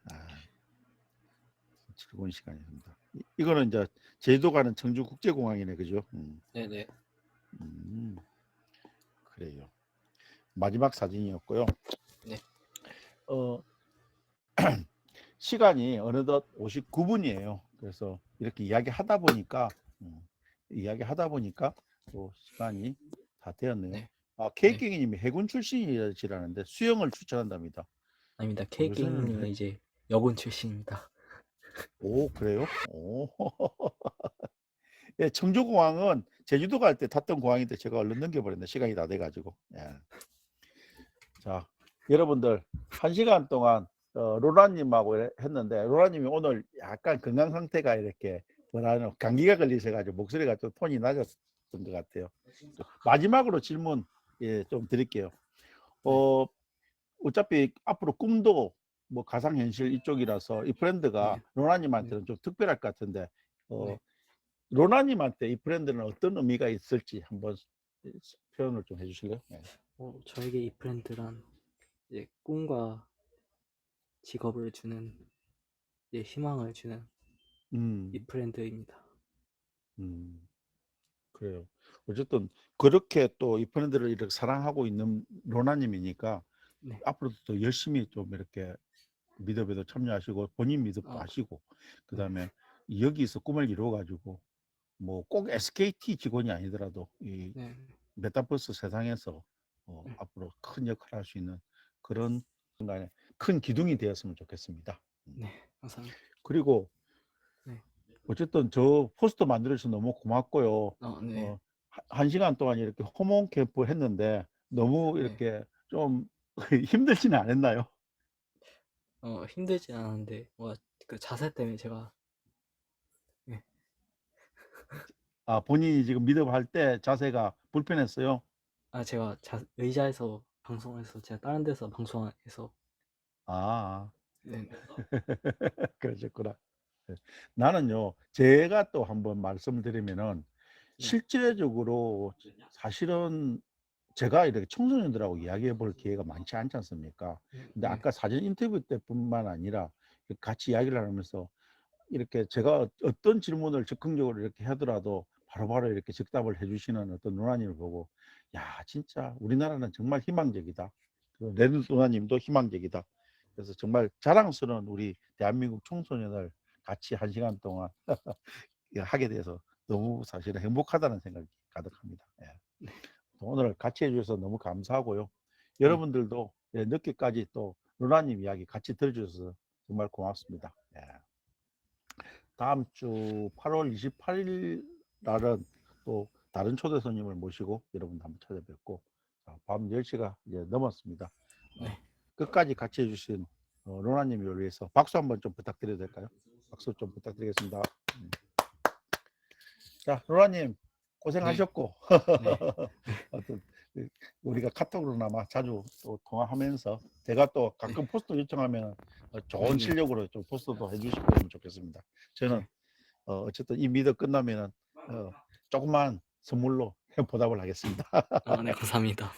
[SPEAKER 1] 즐거운 시간이었습니다. 이거는 이제 제주도 가는 청주국제공항이네, 그죠?
[SPEAKER 2] 네네.
[SPEAKER 1] 그래요. 마지막 사진이었고요.
[SPEAKER 2] 네.
[SPEAKER 1] 시간이 어느덧 59분이에요. 그래서 이렇게 이야기하다 보니까 또 시간이 다 되었네요.
[SPEAKER 2] 네.
[SPEAKER 1] 아,
[SPEAKER 2] 네.
[SPEAKER 1] 케이킹님이 해군 출신이시라는데 수영을 추천한답니다.
[SPEAKER 2] 아닙니다.
[SPEAKER 1] 요새는
[SPEAKER 2] 케이킹님은 이제 여군 출신입니다.
[SPEAKER 1] 오, 그래요? 오. 예, 청주공항은 제주도 갈 때 탔던 공항인데 제가 얼른 넘겨버렸네. 시간이 다 돼가지고. 예. 자, 여러분들 1시간 동안 로라님하고 했는데 로라님이 오늘 약간 건강 상태가 이렇게 뭐라는 감기가 걸리셔가지고 목소리가 좀 톤이 낮았던 것 같아요. 마지막으로 질문 좀 드릴게요. 어차피 앞으로 꿈도 뭐 가상현실 이쪽이라서 이 브랜드가
[SPEAKER 2] 네.
[SPEAKER 1] 로라님한테는 좀 특별할 것 같은데
[SPEAKER 2] 네.
[SPEAKER 1] 로라님한테 이 브랜드는 어떤 의미가 있을지 한번 표현을 좀 해주실래요? 네.
[SPEAKER 2] 저에게 이 브랜드란 이제 꿈과 직업을 주는 이제 희망을 주는 이
[SPEAKER 1] 음,
[SPEAKER 2] 브랜드입니다.
[SPEAKER 1] 그래요. 어쨌든 그렇게 또 이 브랜드를 이렇게 사랑하고 있는 로나님이니까
[SPEAKER 2] 네.
[SPEAKER 1] 앞으로도 또 열심히 좀 이렇게 미드업에도 참여하시고 본인 미드업도 하시고 그다음에 여기서 꿈을 이루어가지고 뭐 꼭 SKT 직원이 아니더라도 이
[SPEAKER 2] 네.
[SPEAKER 1] 메타버스 세상에서 앞으로 큰 역할을 할 수 있는 그런 순간에 큰 기둥이 되었으면 좋겠습니다.
[SPEAKER 2] 네. 감사합니다.
[SPEAKER 1] 그리고
[SPEAKER 2] 네.
[SPEAKER 1] 어쨌든 저 포스터 만들어주셔서 너무 고맙고요.
[SPEAKER 2] 네.
[SPEAKER 1] 1시간 동안 이렇게 호모 캠프 했는데 너무
[SPEAKER 2] 네.
[SPEAKER 1] 이렇게 좀 힘들지는 않았나요?
[SPEAKER 2] 힘들지 않았는데 그 자세 때문에 제가
[SPEAKER 1] 아, 본인이 지금 미드업 할 때 자세가 불편했어요?
[SPEAKER 2] 제가 의자에서 방송해서 제가 다른 데서 방송해서
[SPEAKER 1] 아,
[SPEAKER 2] 네.
[SPEAKER 1] 그러셨구나. 네. 나는요, 제가 또 한번 말씀을 드리면은
[SPEAKER 2] 네.
[SPEAKER 1] 실제적으로 사실은 제가 이렇게 청소년들하고 이야기해 볼 기회가 많지 않지 않습니까? 근데
[SPEAKER 2] 네.
[SPEAKER 1] 아까 사진 인터뷰 때뿐만 아니라 같이 이야기를 하면서 이렇게 제가 어떤 질문을 즉흥적으로 이렇게 하더라도 바로바로 이렇게 즉답을 해주시는 어떤 누나님을 보고 야, 진짜 우리나라는 정말 희망적이다. 레드 누나님도 희망적이다. 그래서 정말 자랑스러운 우리 대한민국 청소년을 같이 1시간 동안 하게 돼서 너무 사실은 행복하다는 생각이 가득합니다. 예. 오늘 같이 해주셔서 너무 감사하고요. 여러분들도 늦게까지 또 루나님 이야기 같이 들어주셔서 정말 고맙습니다. 예. 다음 주 8월 28일 날은 또 다른 초대 손님을 모시고 여러분 한번 찾아뵙고 밤 10시가 이제 넘었습니다.
[SPEAKER 2] 네.
[SPEAKER 1] 끝까지 같이 해주신 루나님을 위해서 박수 한번 좀 부탁드려도 될까요? 박수 좀 부탁드리겠습니다. 자, 루나님 고생하셨고
[SPEAKER 2] 네.
[SPEAKER 1] 어떤 우리가 카톡으로나마 자주 또 통화하면서 제가 또 가끔 포스터 요청하면 좋은 실력으로 좀 포스터도 해주시면 좋겠습니다. 저는 어쨌든 이 미드 끝나면은 조그만 선물로 보답을 하겠습니다.
[SPEAKER 2] 네, 감사합니다.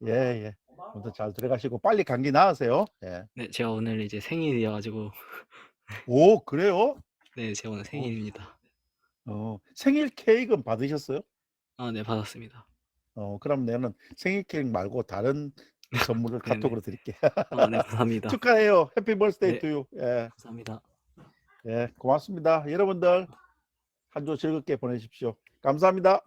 [SPEAKER 1] 예. 아무튼 잘 들어가시고 빨리 감기 나으세요. 예.
[SPEAKER 2] 네, 제가 오늘 이제 생일이어가지고
[SPEAKER 1] 오, 그래요?
[SPEAKER 2] 네, 제가 오늘 생일입니다.
[SPEAKER 1] 생일 케이크는 받으셨어요?
[SPEAKER 2] 네, 받았습니다.
[SPEAKER 1] 그럼 내는 생일 케이크 말고 다른 선물을
[SPEAKER 2] 네네.
[SPEAKER 1] 카톡으로 드릴게.
[SPEAKER 2] 네, 감사합니다.
[SPEAKER 1] 축하해요. 해피 버스데이
[SPEAKER 2] 네.
[SPEAKER 1] 투 유. 예.
[SPEAKER 2] 감사합니다.
[SPEAKER 1] 예, 고맙습니다. 여러분들 한 주 즐겁게 보내십시오. 감사합니다.